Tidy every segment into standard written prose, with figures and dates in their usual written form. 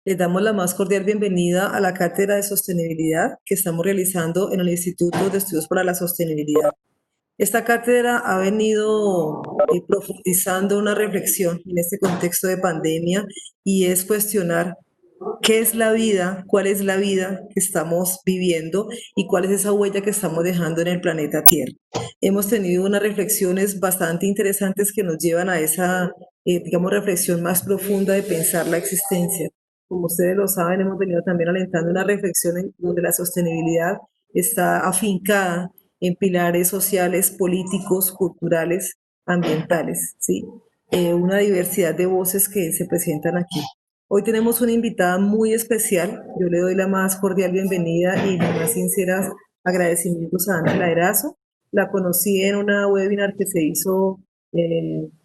Les damos la más cordial bienvenida a la Cátedra de Sostenibilidad que estamos realizando en el Instituto de Estudios para la Sostenibilidad. Esta cátedra ha venido profundizando una reflexión en este contexto de pandemia y es cuestionar qué es la vida, cuál es la vida que estamos viviendo y cuál es esa huella que estamos dejando en el planeta Tierra. Hemos tenido unas reflexiones bastante interesantes que nos llevan a esa, digamos, reflexión más profunda de pensar la existencia. Como ustedes lo saben, hemos venido también alentando una reflexión en donde la sostenibilidad está afincada en pilares sociales, políticos, culturales, ambientales, ¿sí? Una diversidad de voces que se presentan aquí. Hoy tenemos una invitada muy especial. Yo le doy la más cordial bienvenida y los más sinceras agradecimientos a Ángela Erazo. La conocí en una webinar que se hizo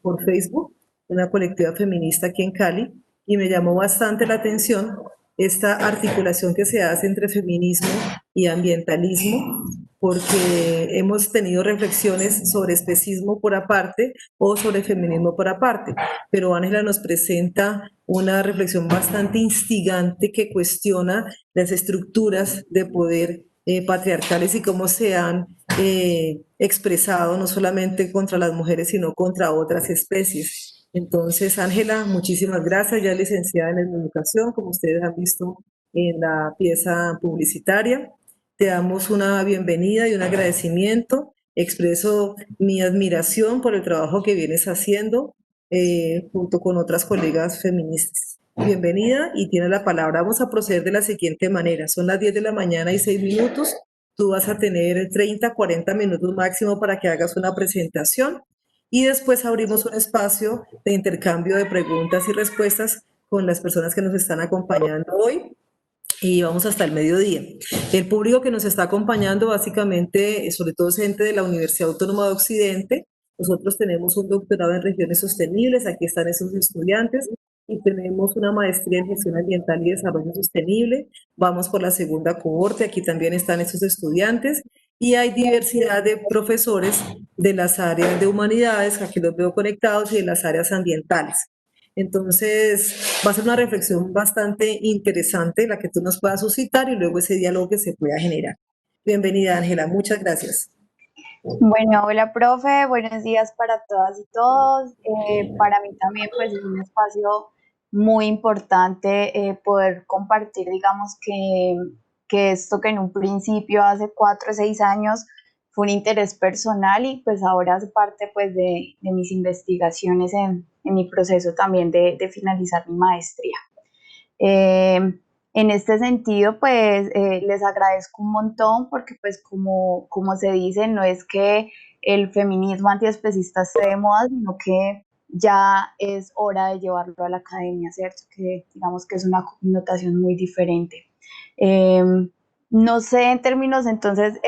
por Facebook, una colectiva feminista aquí en Cali, y me llamó bastante la atención esta articulación que se hace entre feminismo y ambientalismo, porque hemos tenido reflexiones sobre especismo por aparte o sobre feminismo por aparte, pero Ángela nos presenta una reflexión bastante instigante que cuestiona las estructuras de poder patriarcales y cómo se han expresado no solamente contra las mujeres, sino contra otras especies. Entonces, Ángela, muchísimas gracias. Ya es licenciada en educación, como ustedes han visto en la pieza publicitaria. Te damos una bienvenida y un agradecimiento. Expreso mi admiración por el trabajo que vienes haciendo junto con otras colegas feministas. Bienvenida y tiene la palabra. Vamos a proceder de la siguiente manera. Son las 10 de la mañana y 6 minutos. Tú vas a tener 30, 40 minutos máximo para que hagas una presentación y después abrimos un espacio de intercambio de preguntas y respuestas con las personas que nos están acompañando hoy y vamos hasta el mediodía. El público que nos está acompañando básicamente, sobre todo es gente de la Universidad Autónoma de Occidente. Nosotros tenemos un doctorado en regiones sostenibles, aquí están esos estudiantes, y tenemos una maestría en gestión ambiental y desarrollo sostenible. Vamos por la segunda cohorte, aquí también están esos estudiantes, y hay diversidad de profesores de las áreas de humanidades, aquí los veo conectados, y de las áreas ambientales. Entonces, va a ser una reflexión bastante interesante la que tú nos puedas suscitar y luego ese diálogo que se pueda generar. Bienvenida, Ángela, muchas gracias. Bueno, hola profe, buenos días para todas y todos. Para mí también pues es un espacio muy importante poder compartir, digamos que esto que en un principio hace 4 o 6 años fue un interés personal y pues ahora hace parte pues de mis investigaciones en mi proceso también de finalizar mi maestría. Eh, en este sentido, pues les agradezco un montón porque pues como se dice, no es que el feminismo antiespecista esté de moda, sino que ya es hora de llevarlo a la academia, ¿cierto? Que digamos que es una connotación muy diferente. Eh, no sé en términos entonces,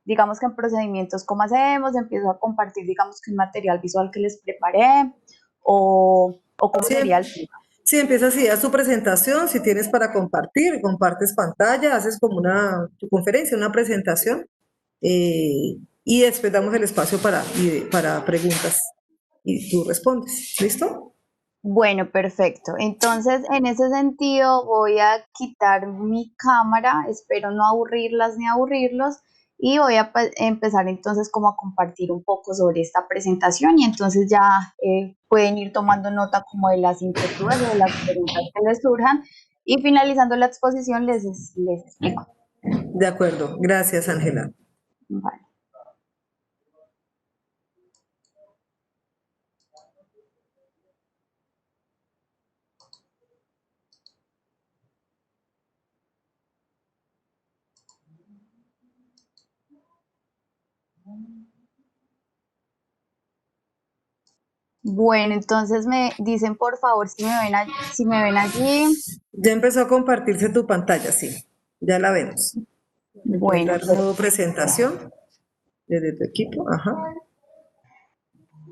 digamos que en procedimientos, ¿cómo hacemos? Empiezo a compartir, digamos que un material visual que les preparé o cómo Sí, sería el tema. sí, empieza así, haz tu presentación, si tienes para compartir, compartes pantalla, haces como una tu conferencia, una presentación, y después damos el espacio para preguntas y tú respondes. ¿Listo? Bueno, perfecto. Entonces, en ese sentido, voy a quitar mi cámara, espero no aburrirlas ni aburrirlos, y voy a empezar entonces como a compartir un poco sobre esta presentación y entonces ya pueden ir tomando nota como de las inquietudes o de las preguntas que les surjan y finalizando la exposición les explico. De acuerdo, gracias, Ángela. Vale. Bueno, entonces me dicen por favor si me ven allí. Ya empezó a compartirse tu pantalla, sí, ya la vemos. Le puedes Bueno, dar modo presentación desde tu equipo. Ajá.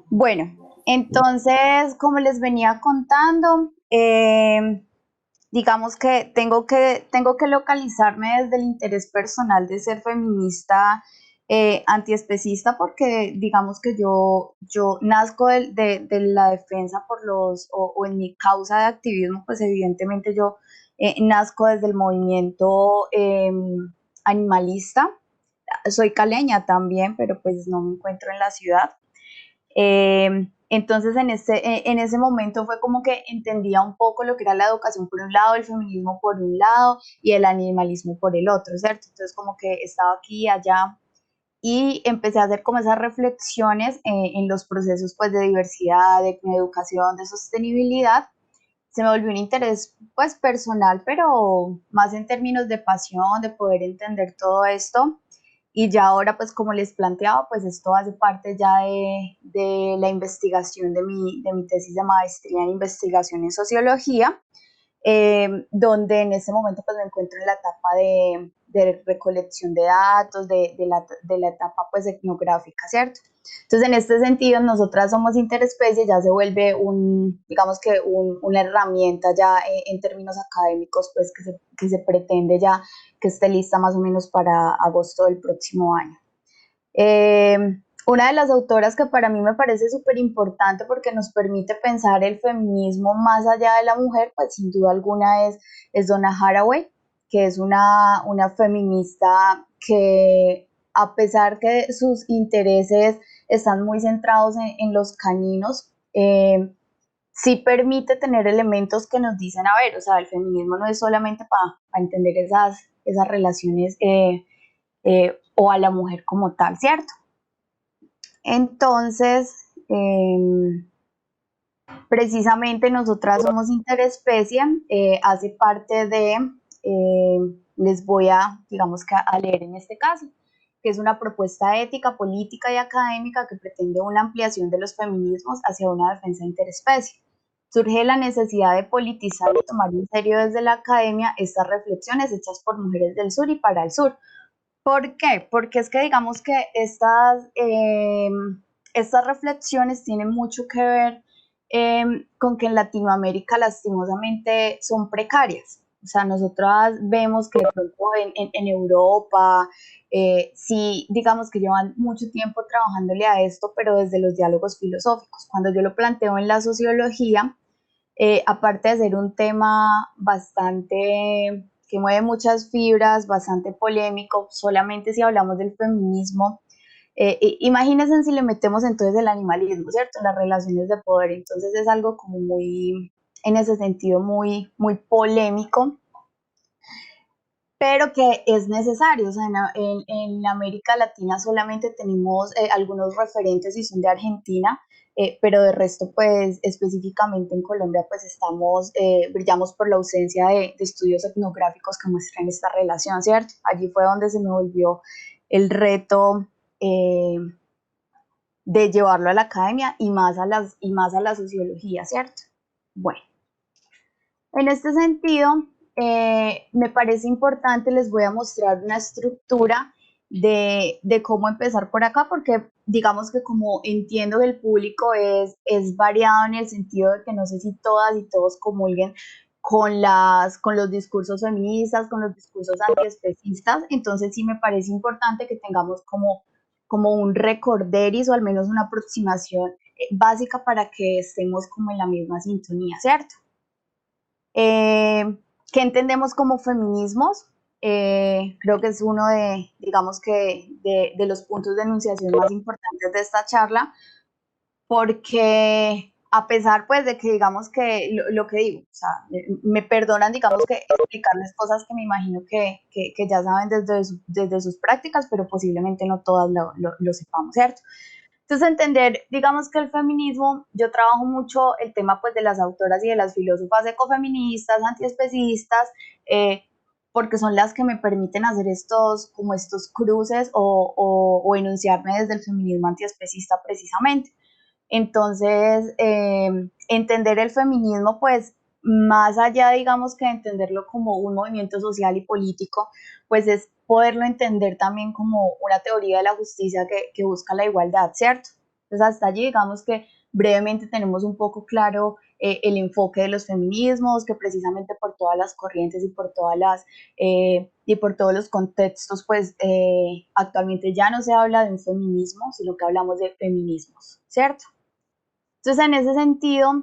Bueno, entonces, como les venía contando, digamos que tengo que localizarme desde el interés personal de ser feminista Antiespecista porque digamos que yo nazco de la defensa por o en mi causa de activismo, pues evidentemente yo nazco desde el movimiento animalista. Soy caleña también, pero pues no me encuentro en la ciudad. Entonces en ese momento fue como que entendía un poco lo que era la educación por un lado, el feminismo por un lado y el animalismo por el otro, ¿cierto? Entonces como que estaba aquí y allá y empecé a hacer como esas reflexiones en los procesos pues de diversidad, de educación, de sostenibilidad. Se me volvió un interés pues personal, pero más en términos de pasión, de poder entender todo esto. Y ya ahora, pues como les planteaba, pues esto hace parte ya de la investigación de mi tesis de maestría en investigación en sociología, donde en ese momento pues me encuentro en la etapa de recolección de datos, de la etapa pues etnográfica, ¿cierto? Entonces, en este sentido, nosotras somos interespecie, ya se vuelve digamos que una herramienta ya en términos académicos, pues que se pretende ya que esté lista más o menos para agosto del próximo año. Eh, una de las autoras que para mí me parece súper importante porque nos permite pensar el feminismo más allá de la mujer, pues sin duda alguna es Donna Haraway, que es una feminista que a pesar que sus intereses están muy centrados en los caninos, sí permite tener elementos que nos dicen, a ver, o sea, el feminismo no es solamente para entender esas relaciones o a la mujer como tal, ¿cierto? Entonces, precisamente nosotras somos interespecie, hace parte les voy a, digamos que a leer en este caso, que es una propuesta ética, política y académica que pretende una ampliación de los feminismos hacia una defensa interespecie. Surge la necesidad de politizar y tomar en serio desde la academia estas reflexiones hechas por mujeres del sur y para el sur. ¿Por qué? Porque es que digamos que estas reflexiones tienen mucho que ver con que en Latinoamérica lastimosamente son precarias. O sea, nosotras vemos que de pronto en Europa, sí, digamos que llevan mucho tiempo trabajándole a esto, pero desde los diálogos filosóficos. Cuando yo lo planteo en la sociología, aparte de ser un tema bastante que mueve muchas fibras, bastante polémico, solamente si hablamos del feminismo, imagínense si le metemos entonces el animalismo, ¿cierto? Las relaciones de poder, entonces es algo como muy, en ese sentido, muy polémico, pero que es necesario. O sea, en América Latina solamente tenemos algunos referentes y son de Argentina, pero de resto, pues específicamente en Colombia, pues brillamos por la ausencia de estudios etnográficos que muestren esta relación, ¿cierto? Allí fue donde se me volvió el reto eh, de llevarlo a la academia y más a la sociología, ¿cierto? Bueno, en este sentido, me parece importante, les voy a mostrar una estructura de cómo empezar por acá, porque digamos que como entiendo que el público es variado en el sentido de que no sé si todas y todos comulguen con los discursos feministas, con los discursos antiespecistas, entonces sí me parece importante que tengamos como un recorderis o al menos una aproximación básica para que estemos como en la misma sintonía, ¿cierto? ¿Qué entendemos como feminismos? Creo que es uno digamos que, de los puntos de enunciación más importantes de esta charla, porque a pesar pues de que digamos que lo que digo, o sea, me perdonan digamos que explicarles cosas que me imagino que ya saben desde sus prácticas, pero posiblemente no todas lo sepamos, ¿cierto? Entonces, entender, digamos que el feminismo, yo trabajo mucho el tema pues de las autoras y de las filósofas ecofeministas, antiespecistas, porque son las que me permiten hacer como estos cruces o enunciarme desde el feminismo antiespecista precisamente. Entonces, entender el feminismo, pues, más allá, digamos, que entenderlo como un movimiento social y político, pues es poderlo entender también como una teoría de la justicia que busca la igualdad, ¿cierto? Entonces, hasta allí, digamos que brevemente tenemos un poco claro el enfoque de los feminismos, que precisamente por todas las corrientes y por todos los contextos, pues actualmente ya no se habla de un feminismo, sino que hablamos de feminismos, ¿cierto? Entonces, en ese sentido,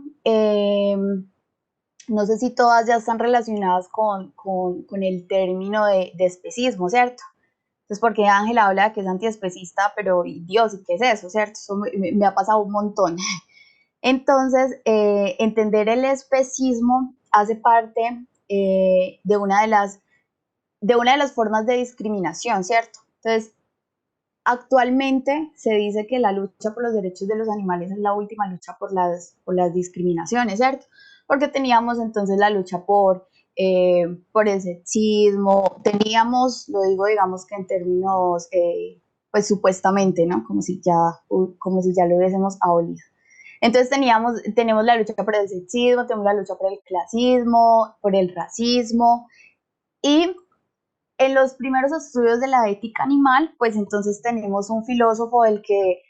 no sé si todas ya están relacionadas con el término de especismo, ¿cierto? Entonces, porque Ángela habla de que es antiespecista, pero Dios, ¿y qué es eso, cierto? Eso me ha pasado un montón. Entonces, entender el especismo hace parte de una de las formas de discriminación, ¿cierto? Entonces, actualmente se dice que la lucha por los derechos de los animales es la última lucha por las discriminaciones, ¿cierto? Porque teníamos entonces la lucha por el sexismo, teníamos, lo digo digamos que en términos, pues supuestamente, ¿no? Como si ya lo hubiésemos abolido. Entonces tenemos la lucha por el sexismo, tenemos la lucha por el clasismo, por el racismo, y en los primeros estudios de la ética animal, pues entonces tenemos un filósofo del que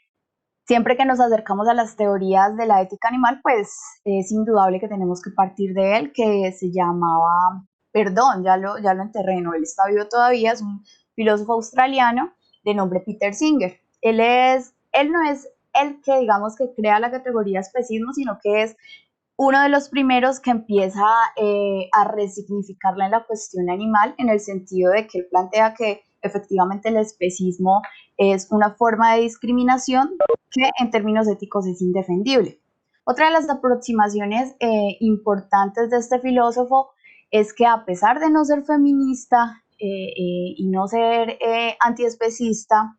siempre que nos acercamos a las teorías de la ética animal, pues es indudable que tenemos que partir de él, que se llamaba, perdón, ya lo enterré, no, él está vivo todavía, es un filósofo australiano de nombre Peter Singer. Él no es el que digamos que crea la categoría especismo, sino que es uno de los primeros que empieza a resignificarla en la cuestión animal, en el sentido de que él plantea que efectivamente el especismo es una forma de discriminación que en términos éticos es indefendible. Otra de las aproximaciones importantes de este filósofo es que a pesar de no ser feminista y no ser antiespecista,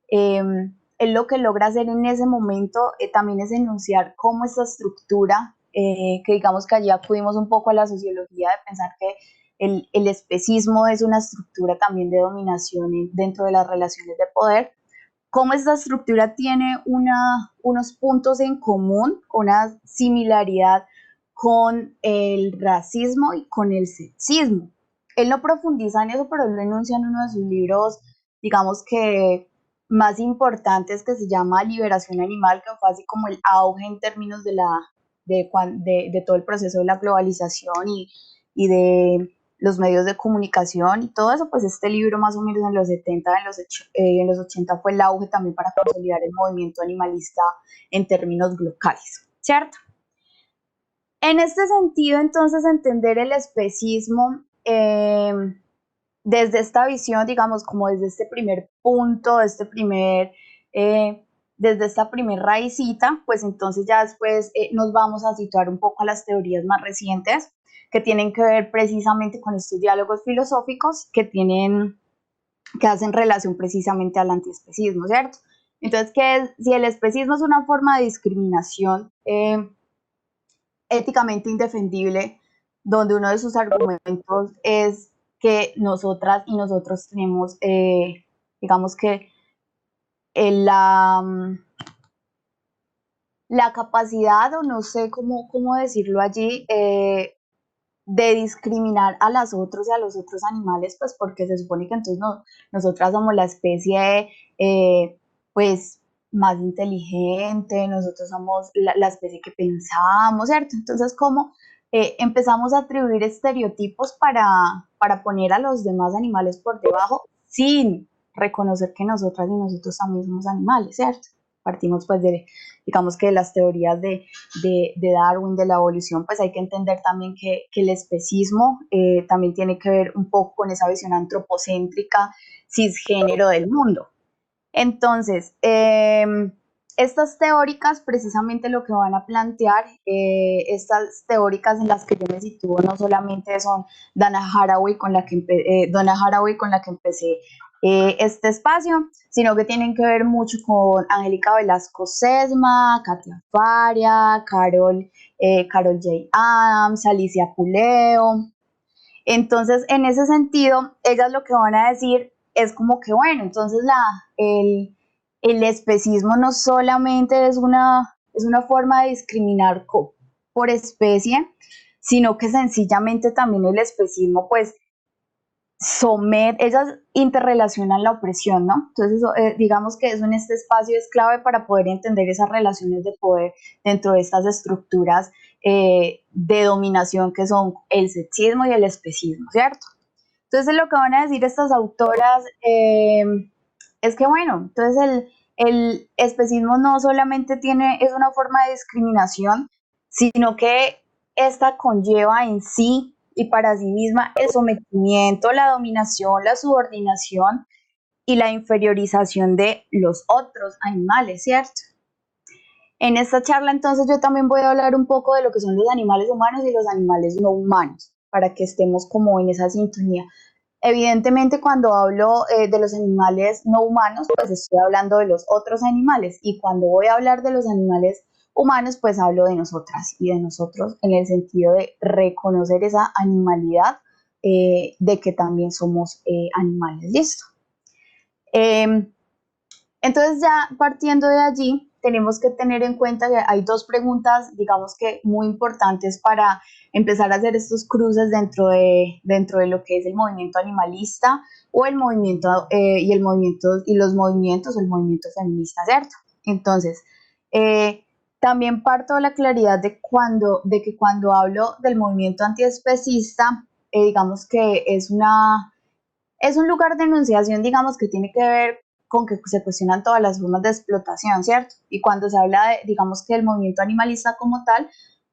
él lo que logra hacer en ese momento también es enunciar cómo esta estructura, que digamos que allí acudimos un poco a la sociología de pensar que el especismo es una estructura también de dominación dentro de las relaciones de poder, cómo esta estructura tiene unos puntos en común, una similaridad con el racismo y con el sexismo. Él no profundiza en eso, pero él lo enuncia en uno de sus libros, digamos que más importantes, que se llama Liberación Animal, que fue así como el auge en términos de todo el proceso de la globalización y de los medios de comunicación y todo eso. Pues este libro más o menos en los 70, en los 80 fue el auge también para consolidar el movimiento animalista en términos locales, ¿cierto? En este sentido, entonces, entender el especismo desde esta visión, digamos, como desde este primer punto, desde esta primer raicita, pues entonces ya después nos vamos a situar un poco a las teorías más recientes que tienen que ver precisamente con estos diálogos filosóficos que hacen relación precisamente al antiespecismo, ¿cierto? Entonces, si el especismo es una forma de discriminación éticamente indefendible, donde uno de sus argumentos es que nosotras y nosotros tenemos, digamos que la capacidad, o no sé cómo decirlo allí, de discriminar a las otras y a los otros animales, pues porque se supone que entonces nosotras somos la especie, pues más inteligente, nosotros somos la especie que pensamos, ¿cierto? Entonces, ¿cómo empezamos a atribuir estereotipos para poner a los demás animales por debajo sin reconocer que nosotras y nosotros también somos animales, ¿cierto? Partimos pues digamos que de las teorías de Darwin, de la evolución, pues hay que entender también que el especismo también tiene que ver un poco con esa visión antropocéntrica, cisgénero del mundo. Entonces, estas teóricas precisamente lo que van a plantear, estas teóricas en las que yo me sitúo no solamente son Donna Haraway, con la que empecé este espacio, sino que tienen que ver mucho con Angélica Velasco Sesma, Katia Faria, Carol J. Adams, Alicia Puleo. Entonces, en ese sentido, ellas lo que van a decir es como que, bueno, entonces el especismo no solamente es una forma de discriminar por especie, sino que sencillamente también el especismo, pues, ellas interrelacionan la opresión, ¿no? Entonces, digamos que eso en este espacio es clave para poder entender esas relaciones de poder dentro de estas estructuras de dominación que son el sexismo y el especismo, ¿cierto? Entonces, lo que van a decir estas autoras es que, bueno, entonces el especismo no solamente es una forma de discriminación, sino que esta conlleva en sí y para sí misma el sometimiento, la dominación, la subordinación y la inferiorización de los otros animales, ¿cierto? En esta charla entonces yo también voy a hablar un poco de lo que son los animales humanos y los animales no humanos, para que estemos como en esa sintonía. Evidentemente, cuando hablo de los animales no humanos, pues estoy hablando de los otros animales. Y cuando voy a hablar de los animales humanos, pues hablo de nosotras y de nosotros en el sentido de reconocer esa animalidad de que también somos animales. Listo. Eh, entonces, ya partiendo de allí, tenemos que tener en cuenta que hay dos preguntas, digamos que muy importantes para empezar a hacer estos cruces dentro de lo que es el movimiento animalista o el movimiento y los movimientos o el movimiento feminista, ¿cierto? Entonces, también parto de la claridad de que cuando hablo del movimiento antiespecista, digamos que es un lugar de enunciación, digamos, que tiene que ver con que se cuestionan todas las formas de explotación, ¿cierto? Y cuando se habla de, digamos, que el movimiento animalista como tal,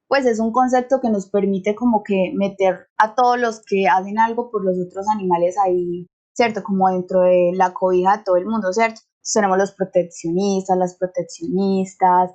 pues es un concepto que nos permite como que meter a todos los que hacen algo por los otros animales ahí, ¿cierto? Como dentro de la cobija de todo el mundo, ¿cierto? Entonces, tenemos los proteccionistas, las proteccionistas,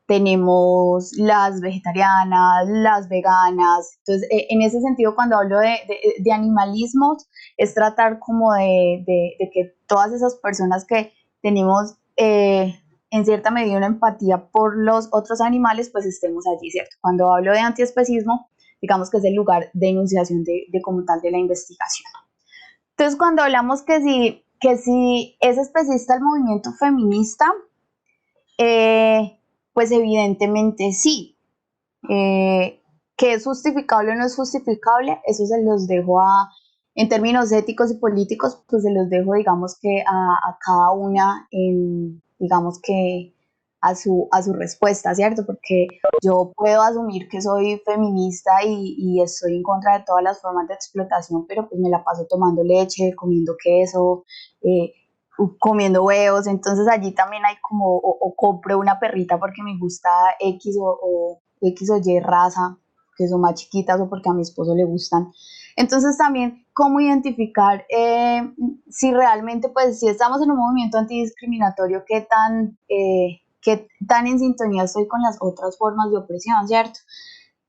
tenemos las vegetarianas, las veganas. Entonces, en ese sentido, cuando hablo de animalismos, es tratar como de que todas esas personas que tenemos en cierta medida una empatía por los otros animales, pues estemos allí, ¿cierto? Cuando hablo de antiespecismo, digamos que es el lugar de enunciación de como tal de la investigación. Entonces, cuando hablamos que si es especista el movimiento feminista, pues evidentemente sí. ¿Que es justificable o no es justificable? Eso se los dejo en términos éticos y políticos, pues se los dejo, digamos que a cada una, digamos que a su respuesta, ¿cierto? Porque yo puedo asumir que soy feminista y estoy en contra de todas las formas de explotación, pero pues me la paso tomando leche, comiendo queso, eh, comiendo huevos, entonces allí también hay como, o compro una perrita porque me gusta X o Y raza, que son más chiquitas o porque a mi esposo le gustan. Entonces también cómo identificar si realmente, pues si estamos en un movimiento antidiscriminatorio, qué tan en sintonía estoy con las otras formas de opresión, ¿cierto?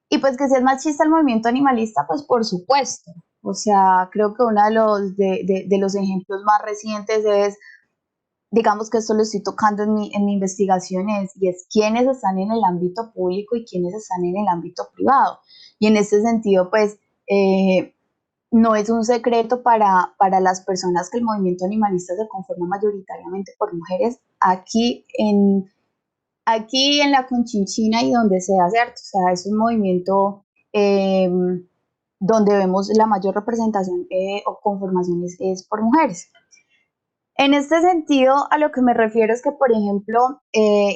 Y pues que si es machista el movimiento animalista, pues por supuesto. O sea, creo que uno de los ejemplos más recientes es, digamos que esto lo estoy tocando en mi investigación, y es quiénes están en el ámbito público y quiénes están en el ámbito privado. Y en este sentido, pues, no es un secreto para las personas que el movimiento animalista se conforma mayoritariamente por mujeres aquí en la Conchinchina y donde sea, ¿cierto? O sea, es un movimiento eh, donde vemos la mayor representación o conformación es por mujeres. En este sentido, a lo que me refiero es que, por ejemplo,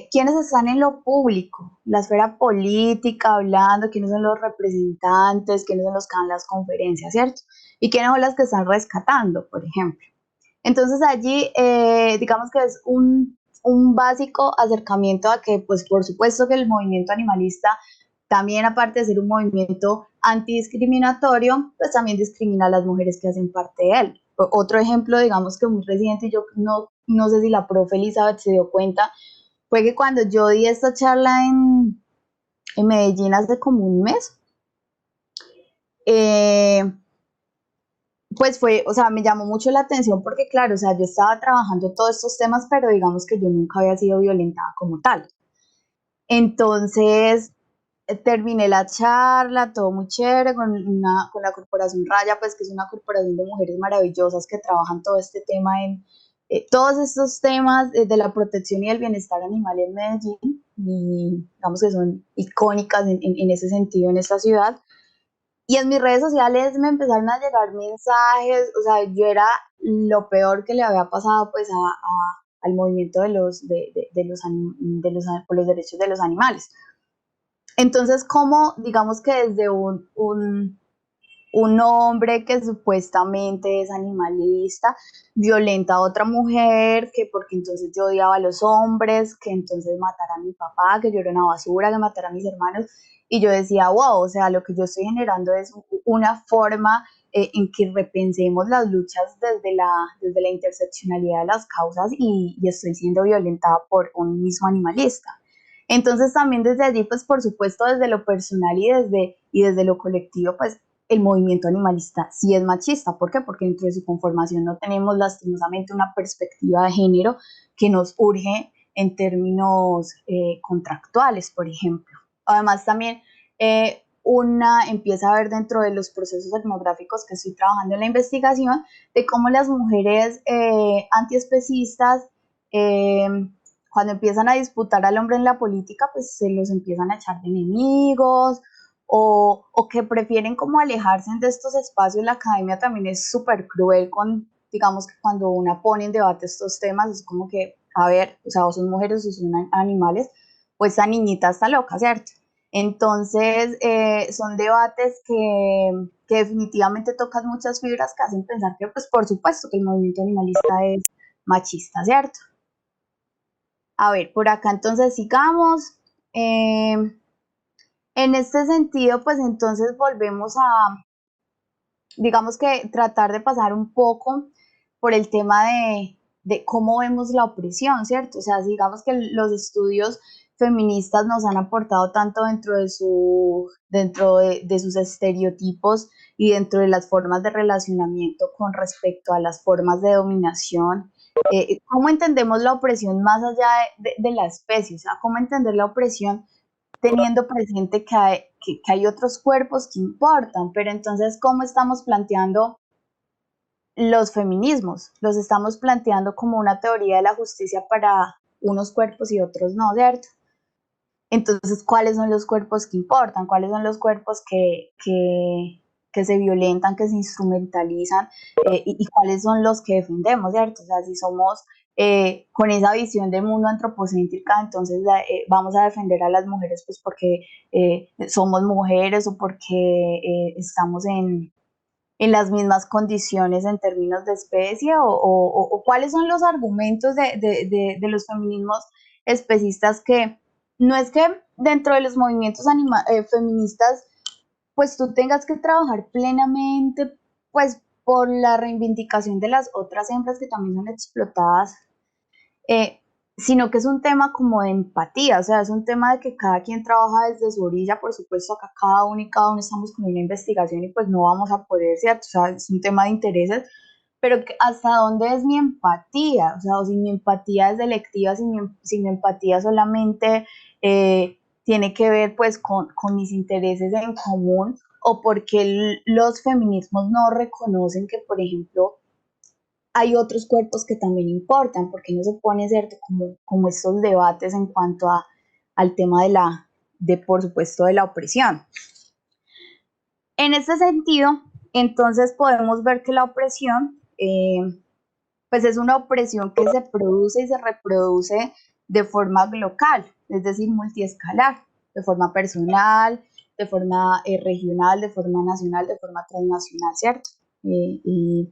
quienes están en lo público, la esfera política, hablando, quiénes son los representantes, quiénes son los que dan las conferencias, ¿cierto? Y quiénes son las que están rescatando, por ejemplo. Entonces allí, digamos que es un básico acercamiento a que, pues por supuesto que el movimiento animalista, también aparte de ser un movimiento antidiscriminatorio, pues también discrimina a las mujeres que hacen parte de él. Otro ejemplo, digamos que muy reciente, y yo no sé si la profe Elizabeth se dio cuenta, fue que cuando yo di esta charla en Medellín hace como un mes, eh, pues fue, o sea, me llamó mucho la atención porque, claro, o sea, yo estaba trabajando todos estos temas, pero digamos que yo nunca había sido violentada como tal. Entonces, terminé la charla, todo muy chévere, con la Corporación Raya, pues que es una corporación de mujeres maravillosas que trabajan todo este tema todos estos temas de la protección y el bienestar animal en Medellín, y digamos que son icónicas en ese sentido en esta ciudad. Y en mis redes sociales me empezaron a llegar mensajes, o sea, yo era lo peor que le había pasado pues al movimiento por los derechos de los animales. Entonces, como digamos que desde un hombre que supuestamente es animalista violenta a otra mujer, que porque entonces yo odiaba a los hombres, que entonces matara a mi papá, que yo era una basura, que matara a mis hermanos, y yo decía, wow, o sea, lo que yo estoy generando es una forma en que repensemos las luchas desde la interseccionalidad de las causas y estoy siendo violentada por un mismo animalista. Entonces también desde allí, pues por supuesto desde lo personal y desde lo colectivo, pues el movimiento animalista sí es machista. ¿Por qué? Porque dentro de su conformación no tenemos lastimosamente una perspectiva de género que nos urge en términos contractuales, por ejemplo. Además también una empieza a ver dentro de los procesos etnográficos que estoy trabajando en la investigación de cómo las mujeres antiespecistas cuando empiezan a disputar al hombre en la política, pues se los empiezan a echar de enemigos o que prefieren como alejarse de estos espacios. La academia también es súper cruel con, digamos que cuando una pone en debate estos temas, es como que, a ver, o sea, o son mujeres o son animales, pues esa niñita está loca, ¿cierto? Entonces, son debates que definitivamente tocan muchas fibras que hacen pensar que, pues, por supuesto que el movimiento animalista es machista, ¿cierto? A ver, por acá entonces sigamos. Eh, en este sentido, pues entonces volvemos a, digamos que tratar de pasar un poco por el tema de cómo vemos la opresión, ¿cierto? O sea, digamos que los estudios feministas nos han aportado tanto dentro de sus estereotipos y dentro de las formas de relacionamiento con respecto a las formas de dominación. ¿Cómo entendemos la opresión más allá de la especie? O sea, ¿cómo entender la opresión teniendo presente que hay otros cuerpos que importan? Pero entonces, ¿cómo estamos planteando los feminismos? Los estamos planteando como una teoría de la justicia para unos cuerpos y otros no, ¿cierto? Entonces, ¿cuáles son los cuerpos que importan? ¿Cuáles son los cuerpos que se violentan, que se instrumentalizan? Y cuáles son los que defendemos, ¿cierto? O sea, si somos con esa visión de mundo antropocéntrica, entonces vamos a defender a las mujeres pues porque somos mujeres o porque estamos en las mismas condiciones en términos de especie o cuáles son los argumentos de los feminismos especistas, que no es que dentro de los movimientos feministas pues tú tengas que trabajar plenamente pues por la reivindicación de las otras hembras que también son explotadas, eh, sino que es un tema como de empatía. O sea, es un tema de que cada quien trabaja desde su orilla. Por supuesto acá cada uno y cada uno estamos con una investigación y pues no vamos a poder, ¿cierto? O sea, es un tema de intereses, pero hasta dónde es mi empatía, o sea, o si mi empatía es selectiva, si mi empatía solamente tiene que ver pues con mis intereses en común, o porque los feminismos no reconocen que, por ejemplo, hay otros cuerpos que también importan, porque no se pone, ¿cierto?, como estos debates en cuanto al tema por supuesto, de la opresión. En ese sentido, entonces podemos ver que la opresión, pues es una opresión que se produce y se reproduce de forma local, es decir, multiescalar, de forma personal, de forma regional, de forma nacional, de forma transnacional, ¿cierto? Y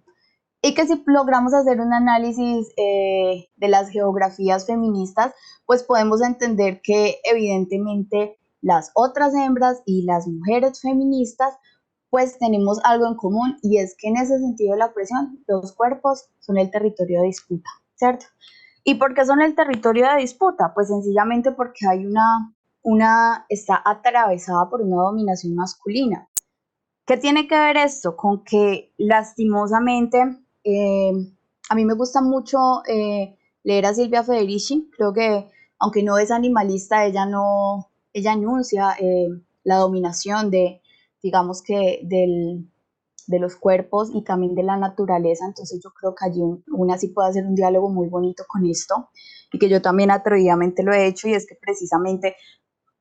que si logramos hacer un análisis de las geografías feministas, pues podemos entender que evidentemente las otras hembras y las mujeres feministas pues tenemos algo en común, y es que en ese sentido de la opresión, los cuerpos son el territorio de disputa, ¿cierto? ¿Y por qué son el territorio de disputa? Pues sencillamente porque hay está atravesada por una dominación masculina. ¿Qué tiene que ver esto? Con que lastimosamente, a mí me gusta mucho leer a Silvia Federici. Creo que aunque no es animalista, ella anuncia la dominación digamos que de los cuerpos y también de la naturaleza. Entonces yo creo que allí una sí puede hacer un diálogo muy bonito con esto, y que yo también atrevidamente lo he hecho, y es que precisamente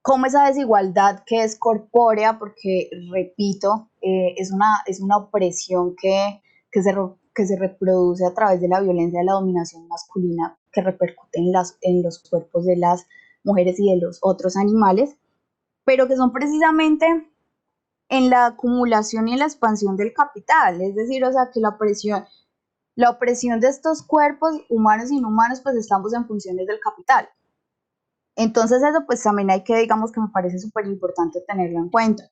cómo esa desigualdad que es corpórea, porque repito, es una opresión que se, que se reproduce a través de la violencia de la dominación masculina que repercute en los cuerpos de las mujeres y de los otros animales, pero que son precisamente en la acumulación y en la expansión del capital, es decir, o sea, que la opresión de estos cuerpos humanos e inhumanos, pues estamos en funciones del capital. Entonces eso pues también hay que, digamos que me parece súper importante tenerlo en cuenta.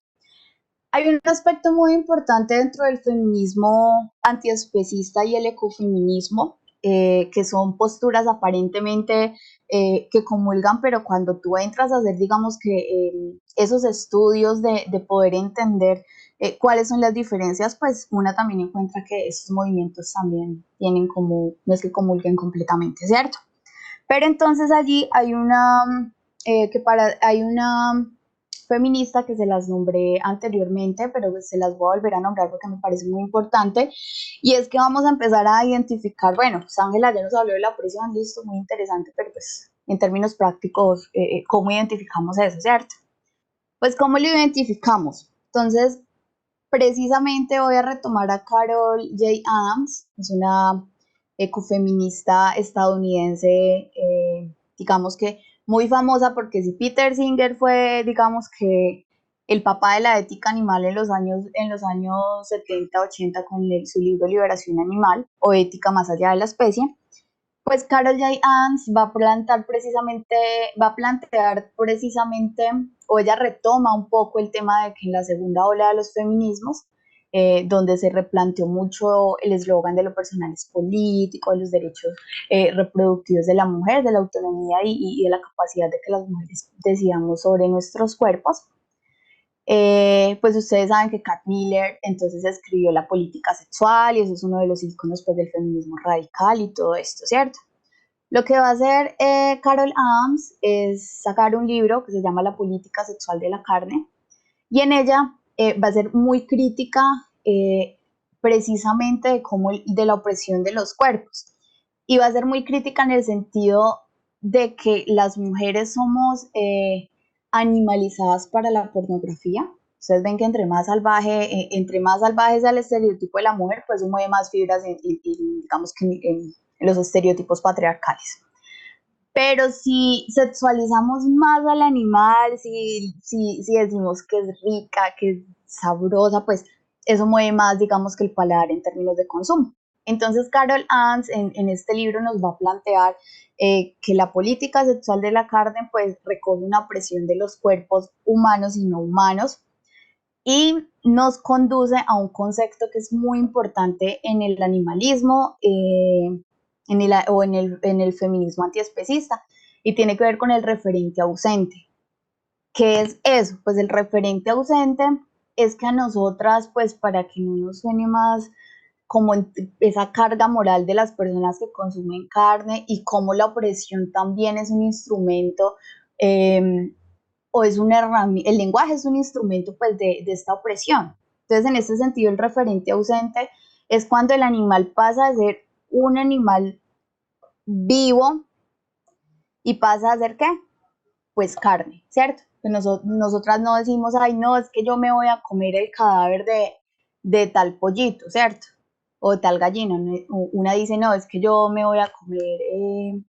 Hay un aspecto muy importante dentro del feminismo antiespecista y el ecofeminismo, que son posturas aparentemente que comulgan, pero cuando tú entras a hacer, digamos que esos estudios de poder entender cuáles son las diferencias, pues una también encuentra que estos movimientos también tienen como, no es que comulguen completamente, ¿cierto? Pero entonces allí hay hay una feminista que se las nombré anteriormente, pero pues se las voy a volver a nombrar porque me parece muy importante, y es que vamos a empezar a identificar, bueno, pues Ángela ya nos habló de la opresión, listo, muy interesante, pero pues en términos prácticos, ¿cómo identificamos eso, cierto? Pues ¿cómo lo identificamos? Entonces, precisamente voy a retomar a Carol J. Adams, es una ecofeminista estadounidense, digamos que muy famosa porque si Peter Singer fue, digamos que el papá de la ética animal en los años 70, 80 con su libro Liberación Animal o Ética más allá de la especie, pues Carol J. Adams va a plantear precisamente, o ella retoma un poco el tema de que en la segunda ola de los feminismos, donde se replanteó mucho el eslogan de lo personal es político, de los derechos reproductivos de la mujer, de la autonomía y de la capacidad de que las mujeres decidamos sobre nuestros cuerpos. Pues ustedes saben que Kat Miller entonces escribió La política sexual y eso es uno de los iconos pues, del feminismo radical y todo esto, ¿cierto? Lo que va a hacer Carol Adams es sacar un libro que se llama La política sexual de la carne y en ella va a ser muy crítica precisamente de, cómo, de la opresión de los cuerpos y va a ser muy crítica en el sentido de que las mujeres somos animalizadas para la pornografía. Ustedes ven que entre más salvaje es el estereotipo de la mujer, pues mueve más fibras digamos que en los estereotipos patriarcales. Pero si sexualizamos más al animal, si decimos que es rica, que es sabrosa, pues eso mueve más, digamos, que el paladar en términos de consumo. Entonces, Carol Adams en este libro nos va a plantear que la política sexual de la carne pues recoge una opresión de los cuerpos humanos y no humanos y nos conduce a un concepto que es muy importante en el animalismo en el feminismo antiespecista y tiene que ver con el referente ausente. ¿Qué es eso? Pues el referente ausente es que a nosotras, pues para que no nos suene más como esa carga moral de las personas que consumen carne y cómo la opresión también es un instrumento o es una herramienta, el lenguaje es un instrumento pues de esta opresión. Entonces, en este sentido, el referente ausente es cuando el animal pasa a ser un animal vivo y pasa a ser ¿qué? Pues carne, ¿cierto? Pues nosotras no decimos, ay, no, es que yo me voy a comer el cadáver de tal pollito, ¿cierto? O tal gallina. Una dice, no, es que yo me voy a comer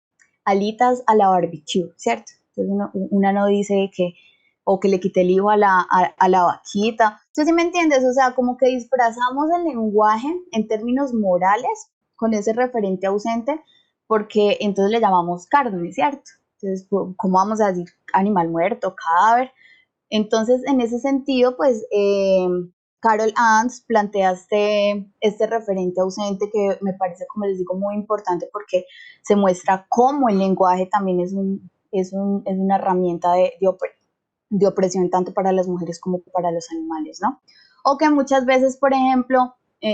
alitas a la barbecue, ¿cierto? Entonces una no dice que, o que le quité el hijo a la vaquita. Entonces, ¿sí me entiendes? O sea, como que disfrazamos el lenguaje en términos morales con ese referente ausente, porque entonces le llamamos carne, ¿cierto? Entonces, ¿cómo vamos a decir animal muerto, cadáver? Entonces, en ese sentido, pues, Carol Adams plantea este referente ausente que me parece, como les digo, muy importante porque se muestra cómo el lenguaje también es una herramienta de opresión tanto para las mujeres como para los animales, ¿no? O que muchas veces, por ejemplo,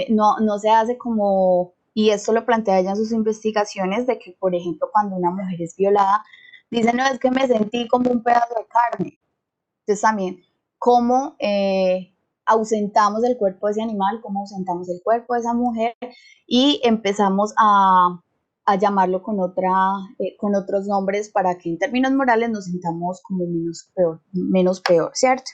no se hace como, y esto lo plantea ella en sus investigaciones, de que, por ejemplo, cuando una mujer es violada, dice, no, es que me sentí como un pedazo de carne. Entonces también, cómo ausentamos el cuerpo de ese animal, cómo ausentamos el cuerpo de esa mujer y empezamos a a llamarlo con otros nombres para que en términos morales nos sintamos como menos peor, ¿cierto?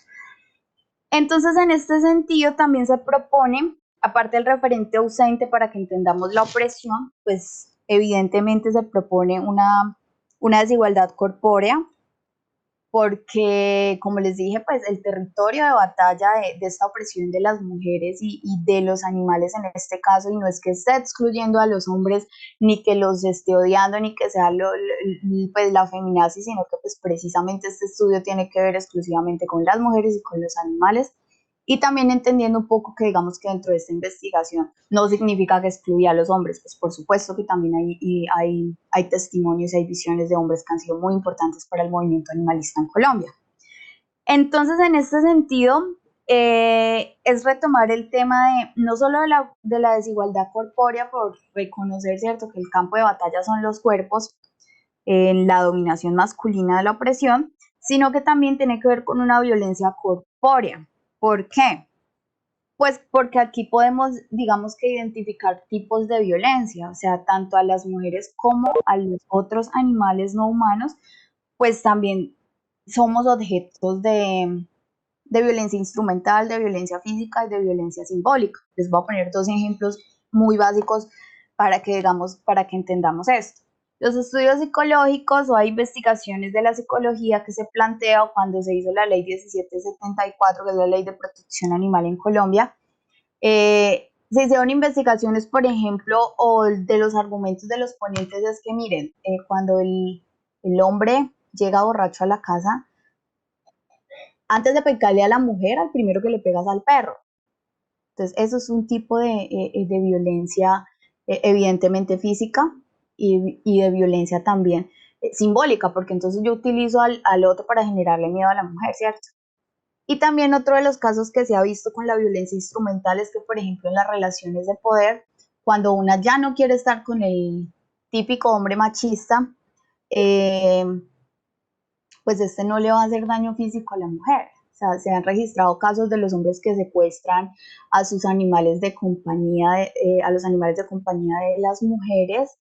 Entonces, en este sentido, también se propone, aparte del referente ausente para que entendamos la opresión, pues evidentemente se propone una desigualdad corpórea, porque, como les dije, pues el territorio de batalla de esta opresión de las mujeres y de los animales en este caso, y no es que esté excluyendo a los hombres, ni que los esté odiando, ni que sea pues, la feminazi, sino que pues precisamente este estudio tiene que ver exclusivamente con las mujeres y con los animales, y también entendiendo un poco que digamos que dentro de esta investigación no significa que excluya a los hombres, pues por supuesto que también hay testimonios y hay visiones de hombres que han sido muy importantes para el movimiento animalista en Colombia. Entonces, en este sentido, es retomar el tema de no solo de la desigualdad corpórea por reconocer, ¿cierto?, que el campo de batalla son los cuerpos en la dominación masculina de la opresión, sino que también tiene que ver con una violencia corpórea. ¿Por qué? Pues porque aquí podemos, digamos que identificar tipos de violencia, o sea, tanto a las mujeres como a los otros animales no humanos, pues también somos objetos de violencia instrumental, de violencia física y de violencia simbólica. Les voy a poner dos ejemplos muy básicos para que, digamos, para que entendamos esto. Los estudios psicológicos o hay investigaciones de la psicología que se plantea cuando se hizo la ley 1774, que es la ley de protección animal en Colombia, se hicieron investigaciones, por ejemplo, o de los argumentos de los ponentes es que miren, cuando el hombre llega borracho a la casa, antes de pegarle a la mujer, al primero que le pegas al perro. Entonces, eso es un tipo de violencia evidentemente física y de violencia también simbólica, porque entonces yo utilizo al otro para generarle miedo a la mujer, ¿cierto? Y también otro de los casos que se ha visto con la violencia instrumental es que, por ejemplo, en las relaciones de poder, cuando una ya no quiere estar con el típico hombre machista, eh, pues este no le va a hacer daño físico a la mujer. O sea, se han registrado casos de los hombres que secuestran a sus animales de compañía, a los animales de compañía de las mujeres,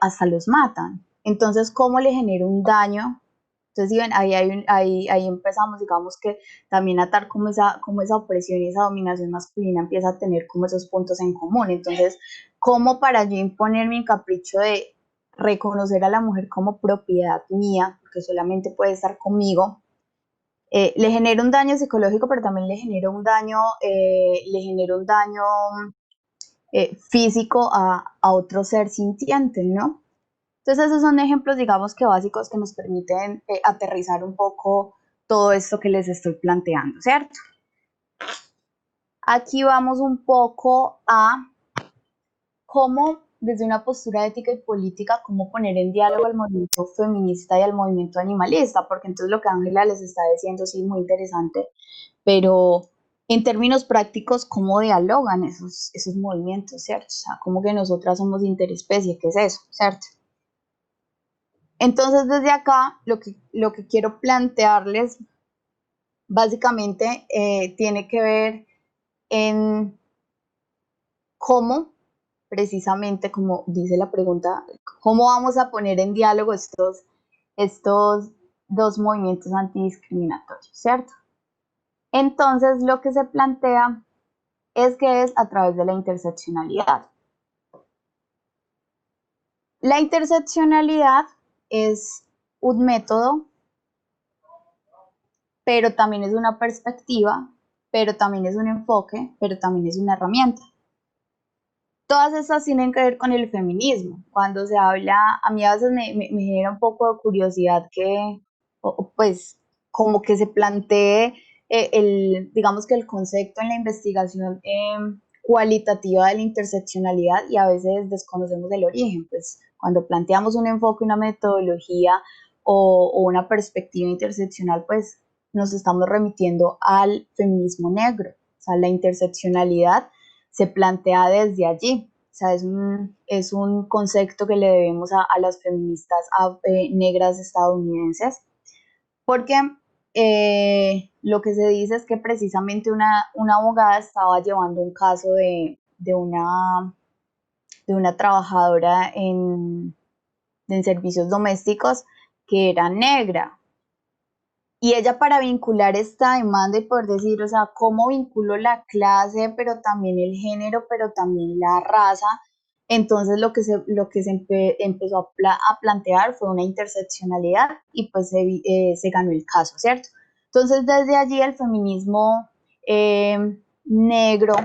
hasta los matan. Entonces, ¿cómo le genera un daño? Entonces, si ven, ahí empezamos, digamos que también atar como esa opresión y esa dominación masculina empieza a tener como esos puntos en común. Entonces, ¿cómo para yo imponer mi capricho de reconocer a la mujer como propiedad mía, porque solamente puede estar conmigo, le genera un daño psicológico, pero también le genera un daño físico a otro ser sintiente, ¿no? Entonces esos son ejemplos, digamos que básicos que nos permiten aterrizar un poco todo esto que les estoy planteando, ¿cierto? Aquí vamos un poco a cómo, desde una postura ética y política, cómo poner en diálogo al movimiento feminista y al movimiento animalista, porque entonces lo que Ángela les está diciendo sí es muy interesante, pero en términos prácticos, ¿cómo dialogan esos movimientos, cierto? O sea, como que nosotras somos interespecie, ¿qué es eso, cierto? Entonces, desde acá, lo que quiero plantearles básicamente tiene que ver en cómo, precisamente como dice la pregunta, cómo vamos a poner en diálogo estos dos movimientos antidiscriminatorios, ¿cierto? Entonces, lo que se plantea es que es a través de la interseccionalidad. La interseccionalidad es un método, pero también es una perspectiva, pero también es un enfoque, pero también es una herramienta. Todas estas tienen que ver con el feminismo. Cuando se habla, a mí a veces me genera un poco de curiosidad que, pues, como que se plantee digamos que el concepto en la investigación cualitativa de la interseccionalidad y a veces desconocemos el origen. Pues, cuando planteamos un enfoque, una metodología o una perspectiva interseccional, pues nos estamos remitiendo al feminismo negro. O sea, la interseccionalidad se plantea desde allí. O sea, es un concepto que le debemos a las feministas negras estadounidenses, porque lo que se dice es que precisamente una abogada estaba llevando un caso de una de una trabajadora en servicios domésticos que era negra. Y ella, para vincular esta demanda y poder decir, o sea, cómo vinculo la clase, pero también el género, pero también la raza, entonces lo que empezó a plantear fue una interseccionalidad y pues se ganó el caso, ¿cierto? Entonces desde allí el feminismo negro